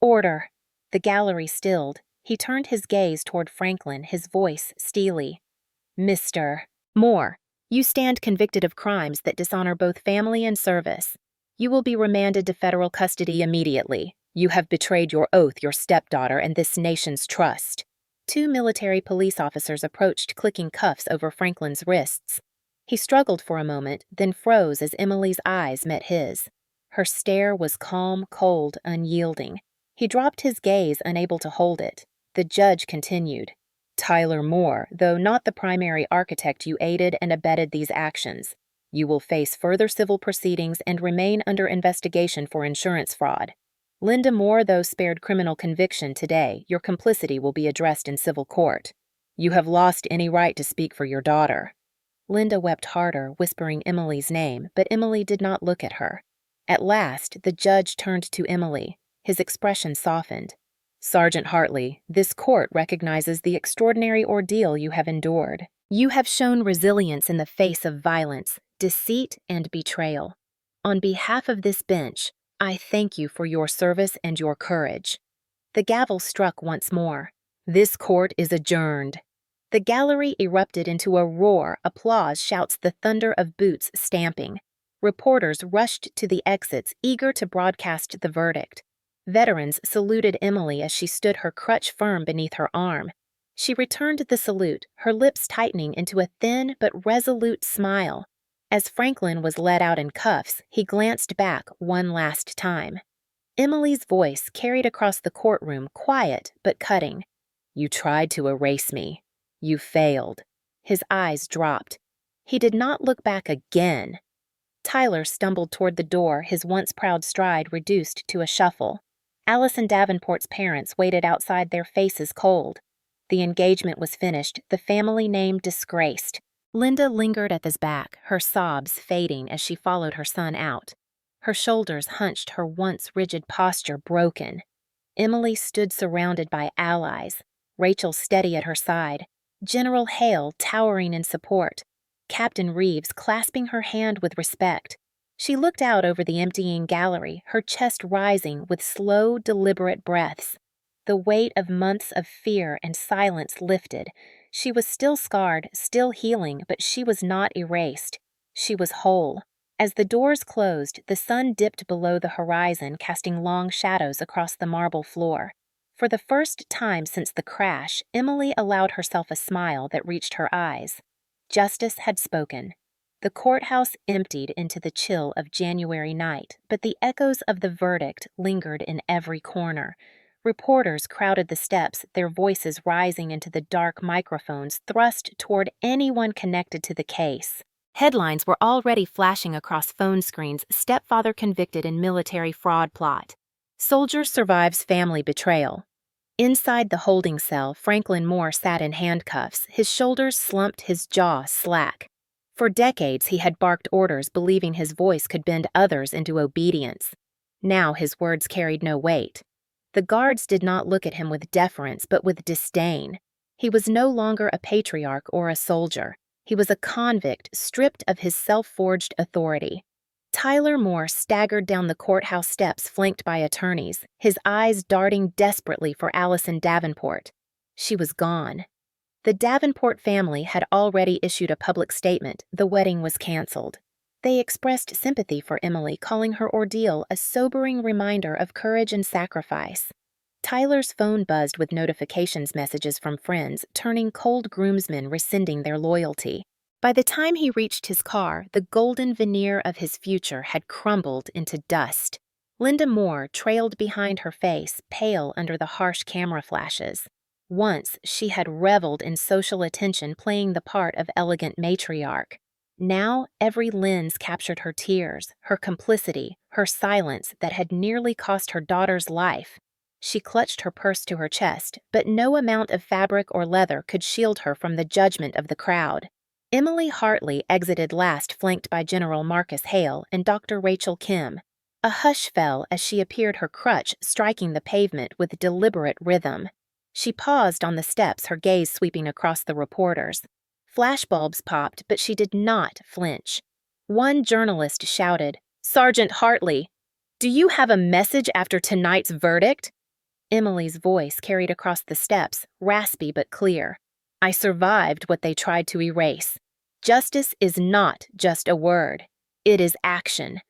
Speaker 1: "Order." The gallery stilled. He turned his gaze toward Franklin, his voice steely. "Mr. Moore, you stand convicted of crimes that dishonor both family and service. You will be remanded to federal custody immediately. You have betrayed your oath, your stepdaughter, and this nation's trust." Two military police officers approached, clicking cuffs over Franklin's wrists. He struggled for a moment, then froze as Emily's eyes met his. Her stare was calm, cold, unyielding. He dropped his gaze, unable to hold it. The judge continued, "Tyler Moore, though not the primary architect, you aided and abetted these actions. You will face further civil proceedings and remain under investigation for insurance fraud. Linda Moore, though spared criminal conviction today, your complicity will be addressed in civil court. You have lost any right to speak for your daughter." Linda wept harder, whispering Emily's name, but Emily did not look at her. At last, the judge turned to Emily. His expression softened. "Sergeant Hartley, this court recognizes the extraordinary ordeal you have endured. You have shown resilience in the face of violence, deceit, and betrayal. On behalf of this bench, I thank you for your service and your courage." The gavel struck once more. "This court is adjourned." The gallery erupted into a roar, applause, shouts, the thunder of boots stamping. Reporters rushed to the exits, eager to broadcast the verdict. Veterans saluted Emily as she stood, her crutch firm beneath her arm. She returned the salute, her lips tightening into a thin but resolute smile. As Franklin was led out in cuffs, he glanced back one last time. Emily's voice carried across the courtroom, quiet but cutting. "You tried to erase me. You failed." His eyes dropped. He did not look back again. Tyler stumbled toward the door, his once proud stride reduced to a shuffle. Allison Davenport's parents waited outside, their faces cold. The engagement was finished, the family name disgraced. Linda lingered at his back, her sobs fading as she followed her son out. Her shoulders hunched, her once rigid posture broken. Emily stood surrounded by allies, Rachel steady at her side, General Hale towering in support, Captain Reeves clasping her hand with respect. She looked out over the emptying gallery, her chest rising with slow, deliberate breaths. The weight of months of fear and silence lifted. She was still scarred, still healing, but she was not erased. She was whole. As the doors closed, the sun dipped below the horizon, casting long shadows across the marble floor. For the first time since the crash, Emily allowed herself a smile that reached her eyes. Justice had spoken. The courthouse emptied into the chill of January night, but the echoes of the verdict lingered in every corner. Reporters crowded the steps, their voices rising into the dark microphones thrust toward anyone connected to the case. Headlines were already flashing across phone screens: stepfather convicted in military fraud plot. Soldier survives family betrayal. Inside the holding cell, Franklin Moore sat in handcuffs, his shoulders slumped, his jaw slack. For decades he had barked orders, believing his voice could bend others into obedience. Now his words carried no weight. The guards did not look at him with deference, but with disdain. He was no longer a patriarch or a soldier. He was a convict, stripped of his self-forged authority. Tyler Moore staggered down the courthouse steps flanked by attorneys, his eyes darting desperately for Allison Davenport. She was gone. The Davenport family had already issued a public statement. The wedding was canceled. They expressed sympathy for Emily, calling her ordeal a sobering reminder of courage and sacrifice. Tyler's phone buzzed with notifications messages from friends, turning cold groomsmen rescinding their loyalty. By the time he reached his car, the golden veneer of his future had crumbled into dust. Linda Moore trailed behind her face, pale under the harsh camera flashes. Once she had reveled in social attention, playing the part of elegant matriarch. Now every lens captured her tears, her complicity, her silence that had nearly cost her daughter's life. She clutched her purse to her chest, but no amount of fabric or leather could shield her from the judgment of the crowd. Emily Hartley exited last, flanked by General Marcus Hale and Dr. Rachel Kim. A hush fell as she appeared, her crutch striking the pavement with deliberate rhythm. She paused on the steps, her gaze sweeping across the reporters. Flashbulbs popped, but she did not flinch. One journalist shouted, "Sergeant Hartley, do you have a message after tonight's verdict?" Emily's voice carried across the steps, raspy but clear. "I survived what they tried to erase. Justice is not just a word. It is action.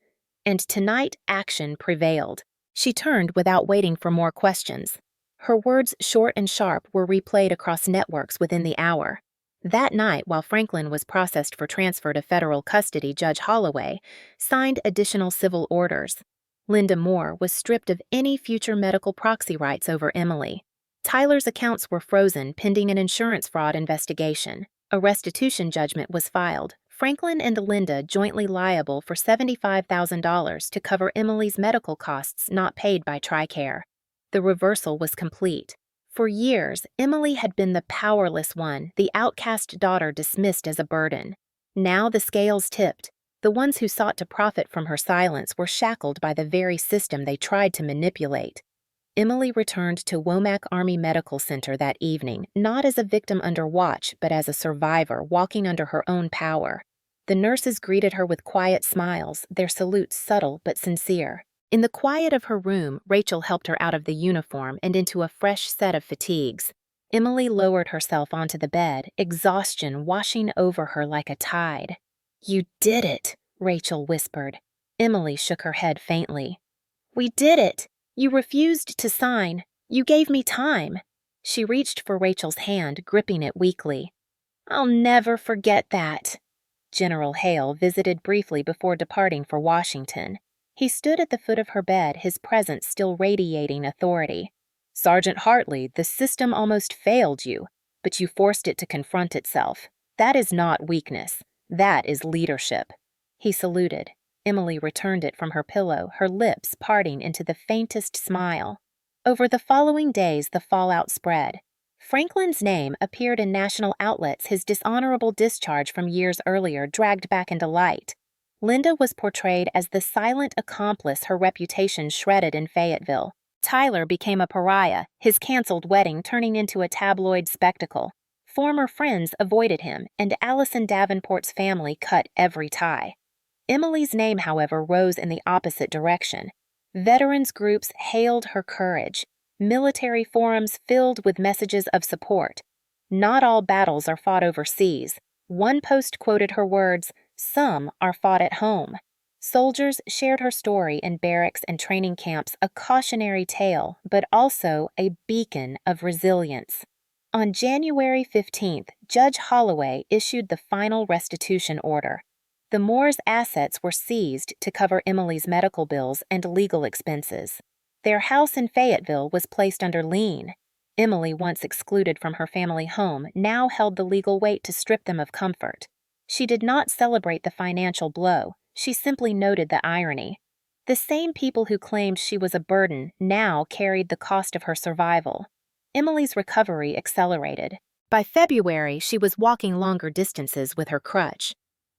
Speaker 1: And tonight, action prevailed." She turned without waiting for more questions. Her words, short and sharp, were replayed across networks within the hour. That night, while Franklin was processed for transfer to federal custody, Judge Holloway signed additional civil orders. Linda Moore was stripped of any future medical proxy rights over Emily. Tyler's accounts were frozen pending an insurance fraud investigation. A restitution judgment was filed. Franklin and Linda jointly liable for $75,000 to cover Emily's medical costs not paid by TRICARE. The reversal was complete. For years, Emily had been the powerless one, the outcast daughter dismissed as a burden. Now the scales tipped. The ones who sought to profit from her silence were shackled by the very system they tried to manipulate. Emily returned to Womack Army Medical Center that evening, not as a victim under watch, but as a survivor walking under her own power. The nurses greeted her with quiet smiles, their salutes subtle but sincere. In the quiet of her room, Rachel helped her out of the uniform and into a fresh set of fatigues. Emily lowered herself onto the bed, exhaustion washing over her like a tide. "You did it," Rachel whispered. Emily shook her head faintly. "We did it. You refused to sign. You gave me time." She reached for Rachel's hand, gripping it weakly. "I'll never forget that." General Hale visited briefly before departing for Washington. He stood at the foot of her bed, his presence still radiating authority. "Sergeant Hartley, the system almost failed you, but you forced it to confront itself. That is not weakness. That is leadership." He saluted. Emily returned it from her pillow, her lips parting into the faintest smile. Over the following days, the fallout spread. Franklin's name appeared in national outlets, his dishonorable discharge from years earlier dragged back into light. Linda was portrayed as the silent accomplice her reputation shredded in Fayetteville. Tyler became a pariah, his canceled wedding turning into a tabloid spectacle. Former friends avoided him, and Allison Davenport's family cut every tie. Emily's name, however, rose in the opposite direction. Veterans groups hailed her courage. Military forums filled with messages of support. Not all battles are fought overseas. One post quoted her words, "Some are fought at home." Soldiers shared her story in barracks and training camps, a cautionary tale, but also a beacon of resilience. On January 15th, Judge Holloway issued the final restitution order. The Moores' assets were seized to cover Emily's medical bills and legal expenses. Their house in Fayetteville was placed under lien. Emily, once excluded from her family home, now held the legal weight to strip them of comfort. She did not celebrate the financial blow. She simply noted the irony. The same people who claimed she was a burden now carried the cost of her survival. Emily's recovery accelerated. By February, she was walking longer distances with her crutch.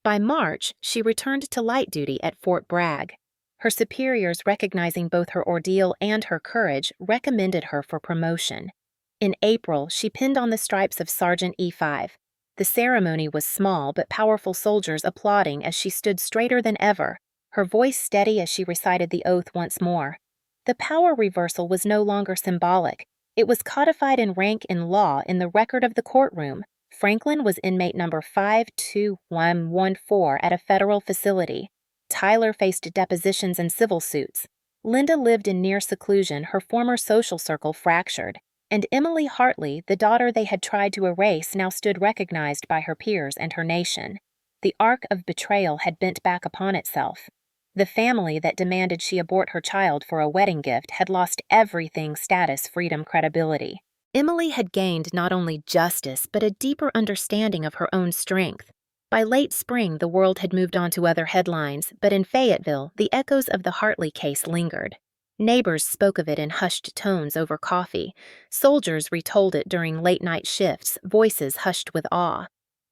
Speaker 1: By March, she returned to light duty at Fort Bragg. Her superiors, recognizing both her ordeal and her courage, recommended her for promotion. In April, she pinned on the stripes of Sergeant E5. The ceremony was small but powerful soldiers applauding as she stood straighter than ever, her voice steady as she recited the oath once more. The power reversal was no longer symbolic. It was codified in rank in law in the record of the courtroom. Franklin was inmate number 52114 at a federal facility. Tyler faced depositions and civil suits. Linda lived in near seclusion, her former social circle fractured. And Emily Hartley, the daughter they had tried to erase, now stood recognized by her peers and her nation. The arc of betrayal had bent back upon itself. The family that demanded she abort her child for a wedding gift had lost everything: status, freedom, credibility. Emily had gained not only justice, but a deeper understanding of her own strength. By late spring, the world had moved on to other headlines, but in Fayetteville, the echoes of the Hartley case lingered. Neighbors spoke of it in hushed tones over coffee. Soldiers retold it during late-night shifts, voices hushed with awe.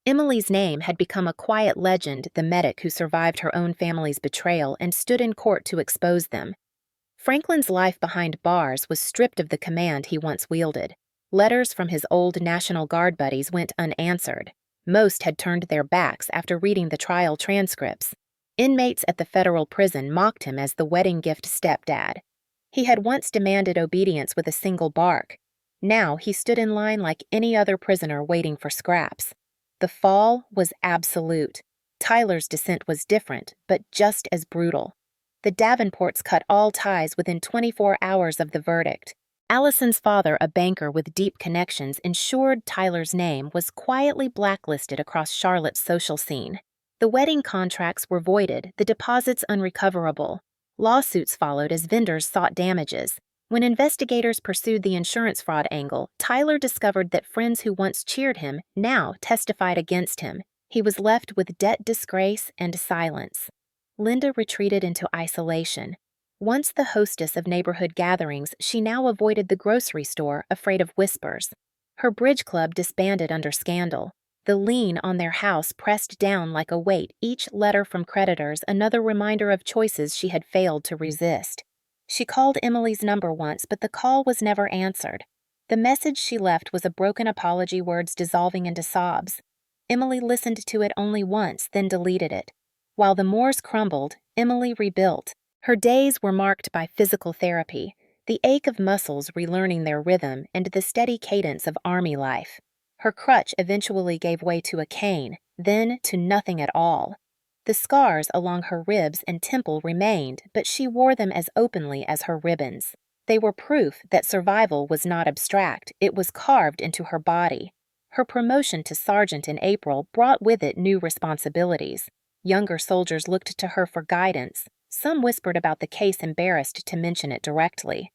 Speaker 1: Emily's name had become a quiet legend, the medic who survived her own family's betrayal and stood in court to expose them. Franklin's life behind bars was stripped of the command he once wielded. Letters from his old National Guard buddies went unanswered. Most had turned their backs after reading the trial transcripts. Inmates at the federal prison mocked him as the wedding gift stepdad. He had once demanded obedience with a single bark. Now he stood in line like any other prisoner waiting for scraps. The fall was absolute. Tyler's descent was different, but just as brutal. The Davenports cut all ties within 24 hours of the verdict. Allison's father, a banker with deep connections, ensured Tyler's name was quietly blacklisted across Charlotte's social scene. The wedding contracts were voided, the deposits unrecoverable. Lawsuits followed as vendors sought damages. When investigators pursued the insurance fraud angle, Tyler discovered that friends who once cheered him now testified against him. He was left with debt, disgrace, and silence. Linda retreated into isolation. Once the hostess of neighborhood gatherings, she now avoided the grocery store, afraid of whispers. Her bridge club disbanded under scandal. The lien on their house pressed down like a weight, each letter from creditors another reminder of choices she had failed to resist. She called Emily's number once, but the call was never answered. The message she left was a broken apology, words dissolving into sobs. Emily listened to it only once, then deleted it. While the Moores crumbled, Emily rebuilt. Her days were marked by physical therapy, the ache of muscles relearning their rhythm, and the steady cadence of army life. Her crutch eventually gave way to a cane, then to nothing at all. The scars along her ribs and temple remained, but she wore them as openly as her ribbons. They were proof that survival was not abstract, it was carved into her body. Her promotion to sergeant in April brought with it new responsibilities. Younger soldiers looked to her for guidance. Some whispered about the case, embarrassed to mention it directly.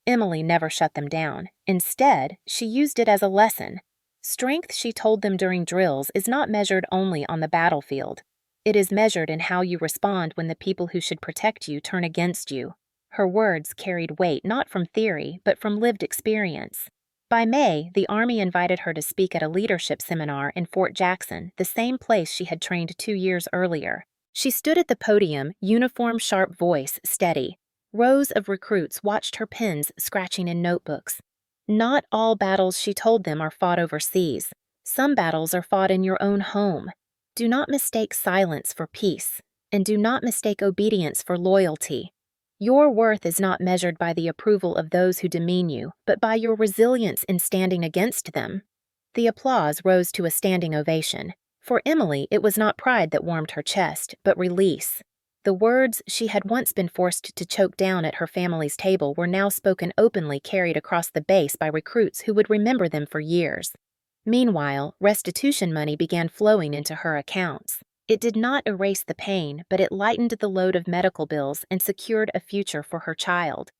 Speaker 1: Emily never shut them down. Instead, she used it as a lesson. Strength, she told them during drills, is not measured only on the battlefield. It is measured in how you respond when the people who should protect you turn against you. Her words carried weight not from theory, but from lived experience. By May, the Army invited her to speak at a leadership seminar in Fort Jackson, the same place she had trained 2 years earlier. She stood at the podium, uniform, sharp voice, steady. Rows of recruits watched her pens scratching in notebooks. Not all battles, she told them, are fought overseas. Some battles are fought in your own home. Do not mistake silence for peace, and do not mistake obedience for loyalty. Your worth is not measured by the approval of those who demean you, but by your resilience in standing against them. The applause rose to a standing ovation. For Emily, it was not pride that warmed her chest, but release. The words she had once been forced to choke down at her family's table were now spoken openly, carried across the base by recruits who would remember them for years. Meanwhile, restitution money began flowing into her accounts. It did not erase the pain, but it lightened the load of medical bills and secured a future for her child.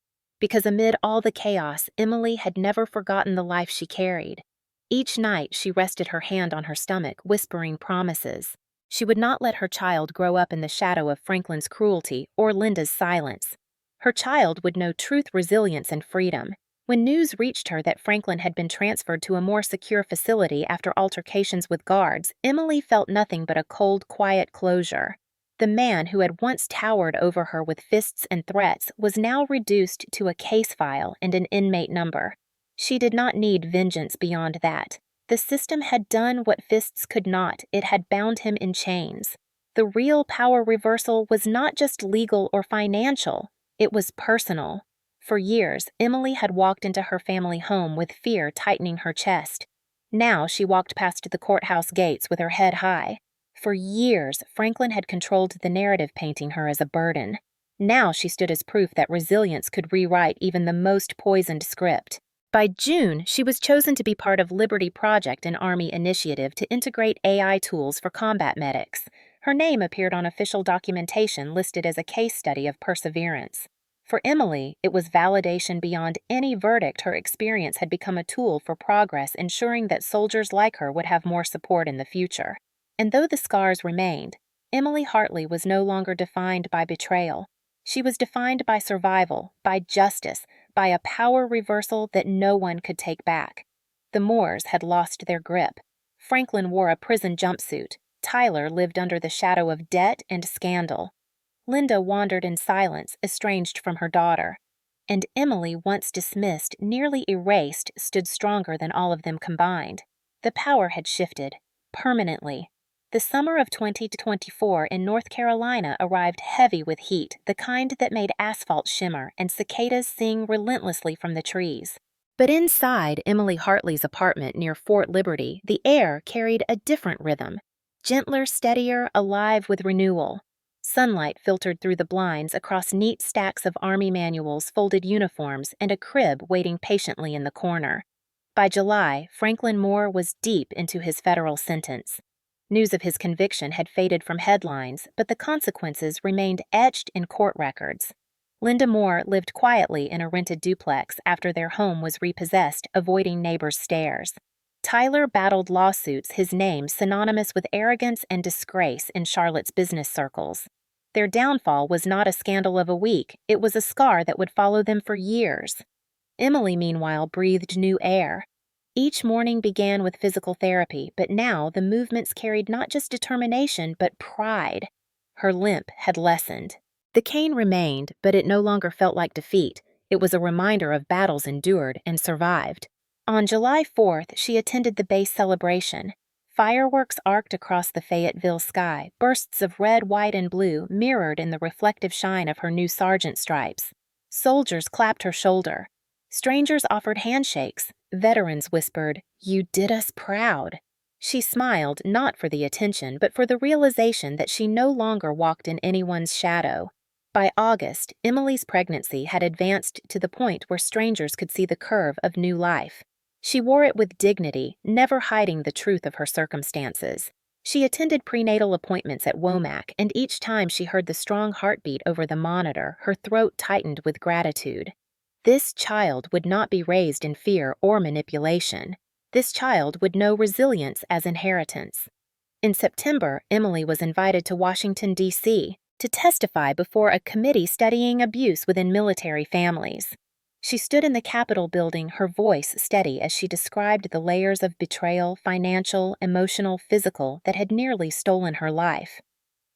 Speaker 1: Because amid all the chaos, Emily had never forgotten the life she carried. Each night she rested her hand on her stomach, whispering promises. She would not let her child grow up in the shadow of Franklin's cruelty or Linda's silence. Her child would know truth, resilience, and freedom. When news reached her that Franklin had been transferred to a more secure facility after altercations with guards, Emily felt nothing but a cold, quiet closure. The man who had once towered over her with fists and threats was now reduced to a case file and an inmate number. She did not need vengeance beyond that. The system had done what fists could not. It had bound him in chains. The real power reversal was not just legal or financial. It was personal. For years, Emily had walked into her family home with fear tightening her chest. Now she walked past the courthouse gates with her head high. For years, Franklin had controlled the narrative, painting her as a burden. Now she stood as proof that resilience could rewrite even the most poisoned script. By June, she was chosen to be part of Liberty Project, an Army initiative to integrate AI tools for combat medics. Her name appeared on official documentation listed as a case study of perseverance. For Emily, it was validation beyond any verdict. Her experience had become a tool for progress, ensuring that soldiers like her would have more support in the future. And though the scars remained, Emily Hartley was no longer defined by betrayal. She was defined by survival, by justice, by a power reversal that no one could take back. The Moores had lost their grip. Franklin wore a prison jumpsuit. Tyler lived under the shadow of debt and scandal. Linda wandered in silence, estranged from her daughter. And Emily, once dismissed, nearly erased, stood stronger than all of them combined. The power had shifted, permanently. The summer of 2024 in North Carolina arrived heavy with heat, the kind that made asphalt shimmer and cicadas sing relentlessly from the trees. But inside Emily Hartley's apartment near Fort Liberty, the air carried a different rhythm. Gentler, steadier, alive with renewal. Sunlight filtered through the blinds across neat stacks of Army manuals, folded uniforms, and a crib waiting patiently in the corner. By July, Franklin Moore was deep into his federal sentence. News of his conviction had faded from headlines, but the consequences remained etched in court records. Linda Moore lived quietly in a rented duplex after their home was repossessed, avoiding neighbors' stares. Tyler battled lawsuits, his name synonymous with arrogance and disgrace in Charlotte's business circles. Their downfall was not a scandal of a week, it was a scar that would follow them for years. Emily, meanwhile, breathed new air. Each morning began with physical therapy, but now the movements carried not just determination, but pride. Her limp had lessened. The cane remained, but it no longer felt like defeat. It was a reminder of battles endured and survived. On July 4th, she attended the base celebration. Fireworks arced across the Fayetteville sky, bursts of red, white, and blue mirrored in the reflective shine of her new sergeant stripes. Soldiers clapped her shoulder. Strangers offered handshakes. Veterans whispered, "You did us proud." She smiled, not for the attention, but for the realization that she no longer walked in anyone's shadow. By August, Emily's pregnancy had advanced to the point where strangers could see the curve of new life. She wore it with dignity, never hiding the truth of her circumstances. She attended prenatal appointments at Womack, and each time she heard the strong heartbeat over the monitor, her throat tightened with gratitude. This child would not be raised in fear or manipulation. This child would know resilience as inheritance. In September, Emily was invited to Washington, D.C., to testify before a committee studying abuse within military families. She stood in the Capitol building, her voice steady as she described the layers of betrayal, financial, emotional, physical, that had nearly stolen her life.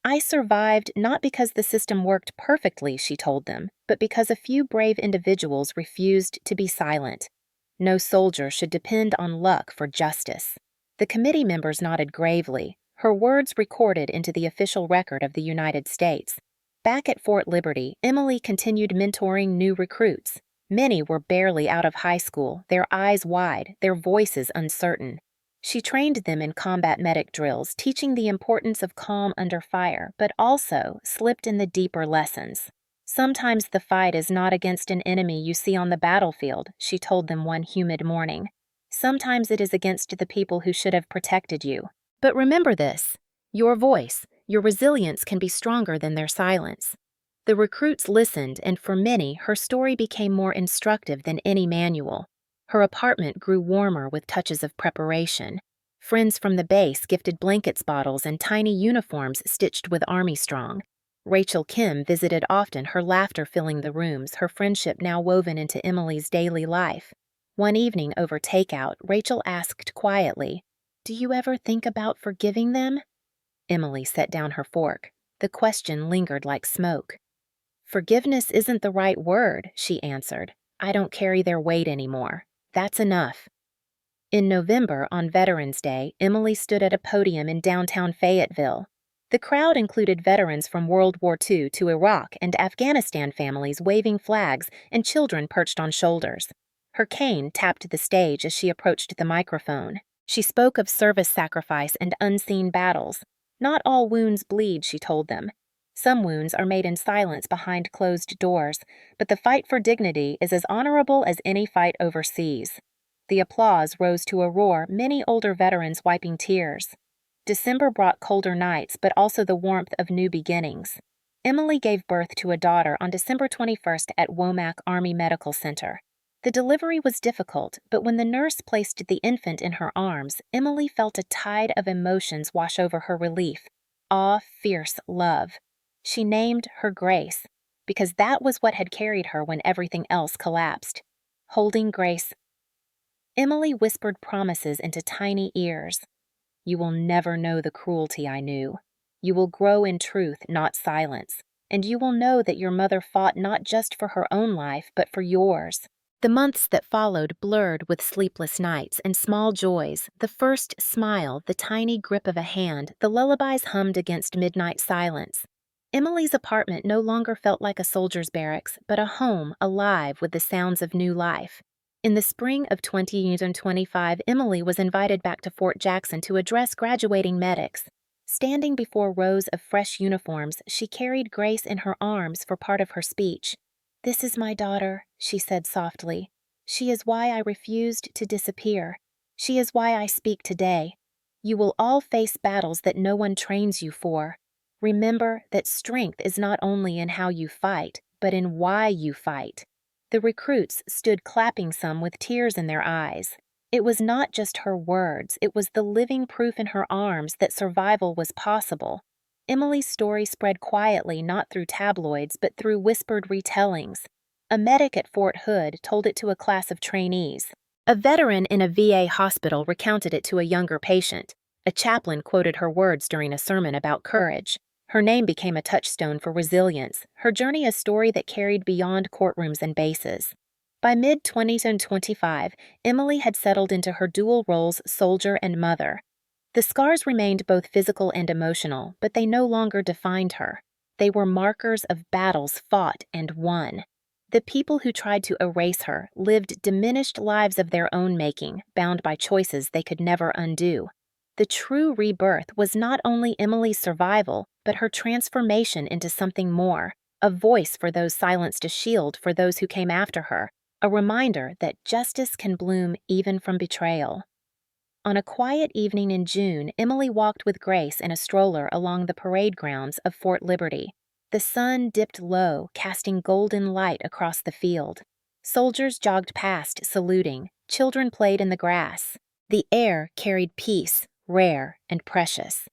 Speaker 1: I survived not because the system worked perfectly, she told them, but because a few brave individuals refused to be silent. No soldier should depend on luck for justice. The committee members nodded gravely, her words recorded into the official record of the United States. Back at Fort Liberty, Emily continued mentoring new recruits. Many were barely out of high school, their eyes wide, their voices uncertain. She trained them in combat medic drills, teaching the importance of calm under fire, but also slipped in the deeper lessons. Sometimes the fight is not against an enemy you see on the battlefield, she told them one humid morning. Sometimes it is against the people who should have protected you. But remember this: your voice, your resilience can be stronger than their silence. The recruits listened, and for many, her story became more instructive than any manual. Her apartment grew warmer with touches of preparation. Friends from the base gifted blankets bottles and tiny uniforms stitched with Army Strong. Rachel Kim visited often, her laughter filling the rooms, her friendship now woven into Emily's daily life. One evening over takeout, Rachel asked quietly, "Do you ever think about forgiving them?" Emily set down her fork. The question lingered like smoke. "Forgiveness isn't the right word," she answered. "I don't carry their weight anymore. That's enough." In November, on Veterans Day, Emily stood at a podium in downtown Fayetteville. The crowd included veterans from World War II to Iraq and Afghanistan families waving flags and children perched on shoulders. Her cane tapped the stage as she approached the microphone. She spoke of service sacrifice and unseen battles. Not all wounds bleed, she told them. Some wounds are made in silence behind closed doors, but the fight for dignity is as honorable as any fight overseas. The applause rose to a roar, many older veterans wiping tears. December brought colder nights, but also the warmth of new beginnings. Emily gave birth to a daughter on December 21st at Womack Army Medical Center. The delivery was difficult, but when the nurse placed the infant in her arms, Emily felt a tide of emotions wash over her: relief, awe, fierce love. She named her Grace, because that was what had carried her when everything else collapsed. Holding Grace, Emily whispered promises into tiny ears. "You will never know the cruelty I knew. You will grow in truth, not silence. And you will know that your mother fought not just for her own life, but for yours." The months that followed blurred with sleepless nights and small joys, the first smile, the tiny grip of a hand, the lullabies hummed against midnight silence. Emily's apartment no longer felt like a soldier's barracks, but a home alive with the sounds of new life. In the spring of 2025, Emily was invited back to Fort Jackson to address graduating medics. Standing before rows of fresh uniforms, she carried Grace in her arms for part of her speech. "This is my daughter," she said softly. "She is why I refused to disappear. She is why I speak today. You will all face battles that no one trains you for. Remember that strength is not only in how you fight, but in why you fight." The recruits stood clapping, some with tears in their eyes. It was not just her words, it was the living proof in her arms that survival was possible. Emily's story spread quietly, not through tabloids, but through whispered retellings. A medic at Fort Hood told it to a class of trainees. A veteran in a VA hospital recounted it to a younger patient. A chaplain quoted her words during a sermon about courage. Her name became a touchstone for resilience, her journey a story that carried beyond courtrooms and bases. By mid-2025, Emily had settled into her dual roles, soldier and mother. The scars remained both physical and emotional, but they no longer defined her. They were markers of battles fought and won. The people who tried to erase her lived diminished lives of their own making, bound by choices they could never undo. The true rebirth was not only Emily's survival, but her transformation into something more, a voice for those silenced, a shield for those who came after her, a reminder that justice can bloom even from betrayal. On a quiet evening in June, Emily walked with Grace in a stroller along the parade grounds of Fort Liberty. The sun dipped low, casting golden light across the field. Soldiers jogged past, saluting. Children played in the grass. The air carried peace, rare and precious.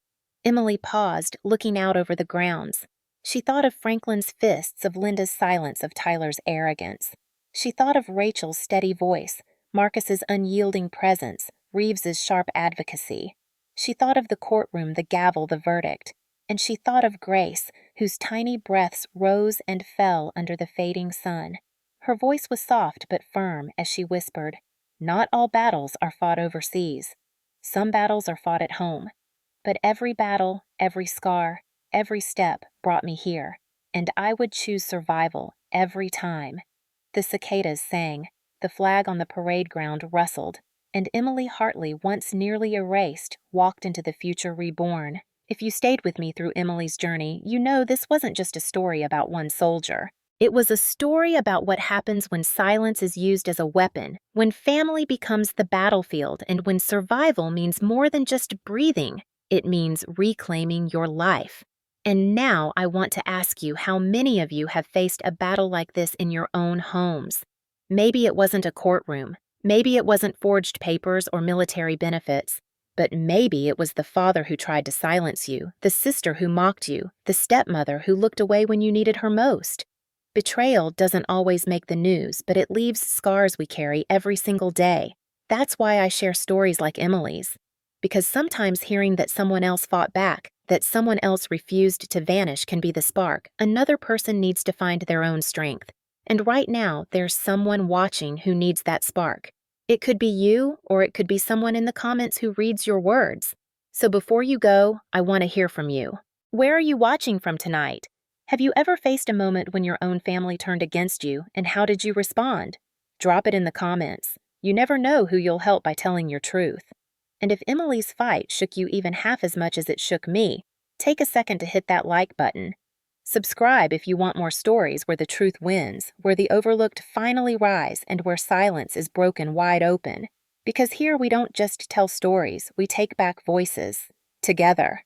Speaker 1: Emily paused, looking out over the grounds. She thought of Franklin's fists, of Linda's silence, of Tyler's arrogance. She thought of Rachel's steady voice, Marcus's unyielding presence, Reeves's sharp advocacy. She thought of the courtroom, the gavel, the verdict. and she thought of Grace, whose tiny breaths rose and fell under the fading sun. Her voice was soft but firm as she whispered, "Not all battles are fought overseas. Some battles are fought at home. But every battle, every scar, every step brought me here, and I would choose survival every time." The cicadas sang, the flag on the parade ground rustled, and Emily Hartley, once nearly erased, walked into the future reborn. If you stayed with me through Emily's journey, you know this wasn't just a story about one soldier. It was a story about what happens when silence is used as a weapon, when family becomes the battlefield, and when survival means more than just breathing. It means reclaiming your life. And now I want to ask you how many of you have faced a battle like this in your own homes. Maybe it wasn't a courtroom. Maybe it wasn't forged papers or military benefits. But maybe it was the father who tried to silence you, the sister who mocked you, the stepmother who looked away when you needed her most. Betrayal doesn't always make the news, but it leaves scars we carry every single day. That's why I share stories like Emily's. Because sometimes hearing that someone else fought back, that someone else refused to vanish can be the spark. Another person needs to find their own strength. And right now, there's someone watching who needs that spark. It could be you, or it could be someone in the comments who reads your words. So before you go, I want to hear from you. Where are you watching from tonight? Have you ever faced a moment when your own family turned against you, and how did you respond? Drop it in the comments. You never know who you'll help by telling your truth. And if Emily's fight shook you even half as much as it shook me, take a second to hit that like button. Subscribe if you want more stories where the truth wins, where the overlooked finally rise, and where silence is broken wide open. Because here we don't just tell stories, we take back voices. Together.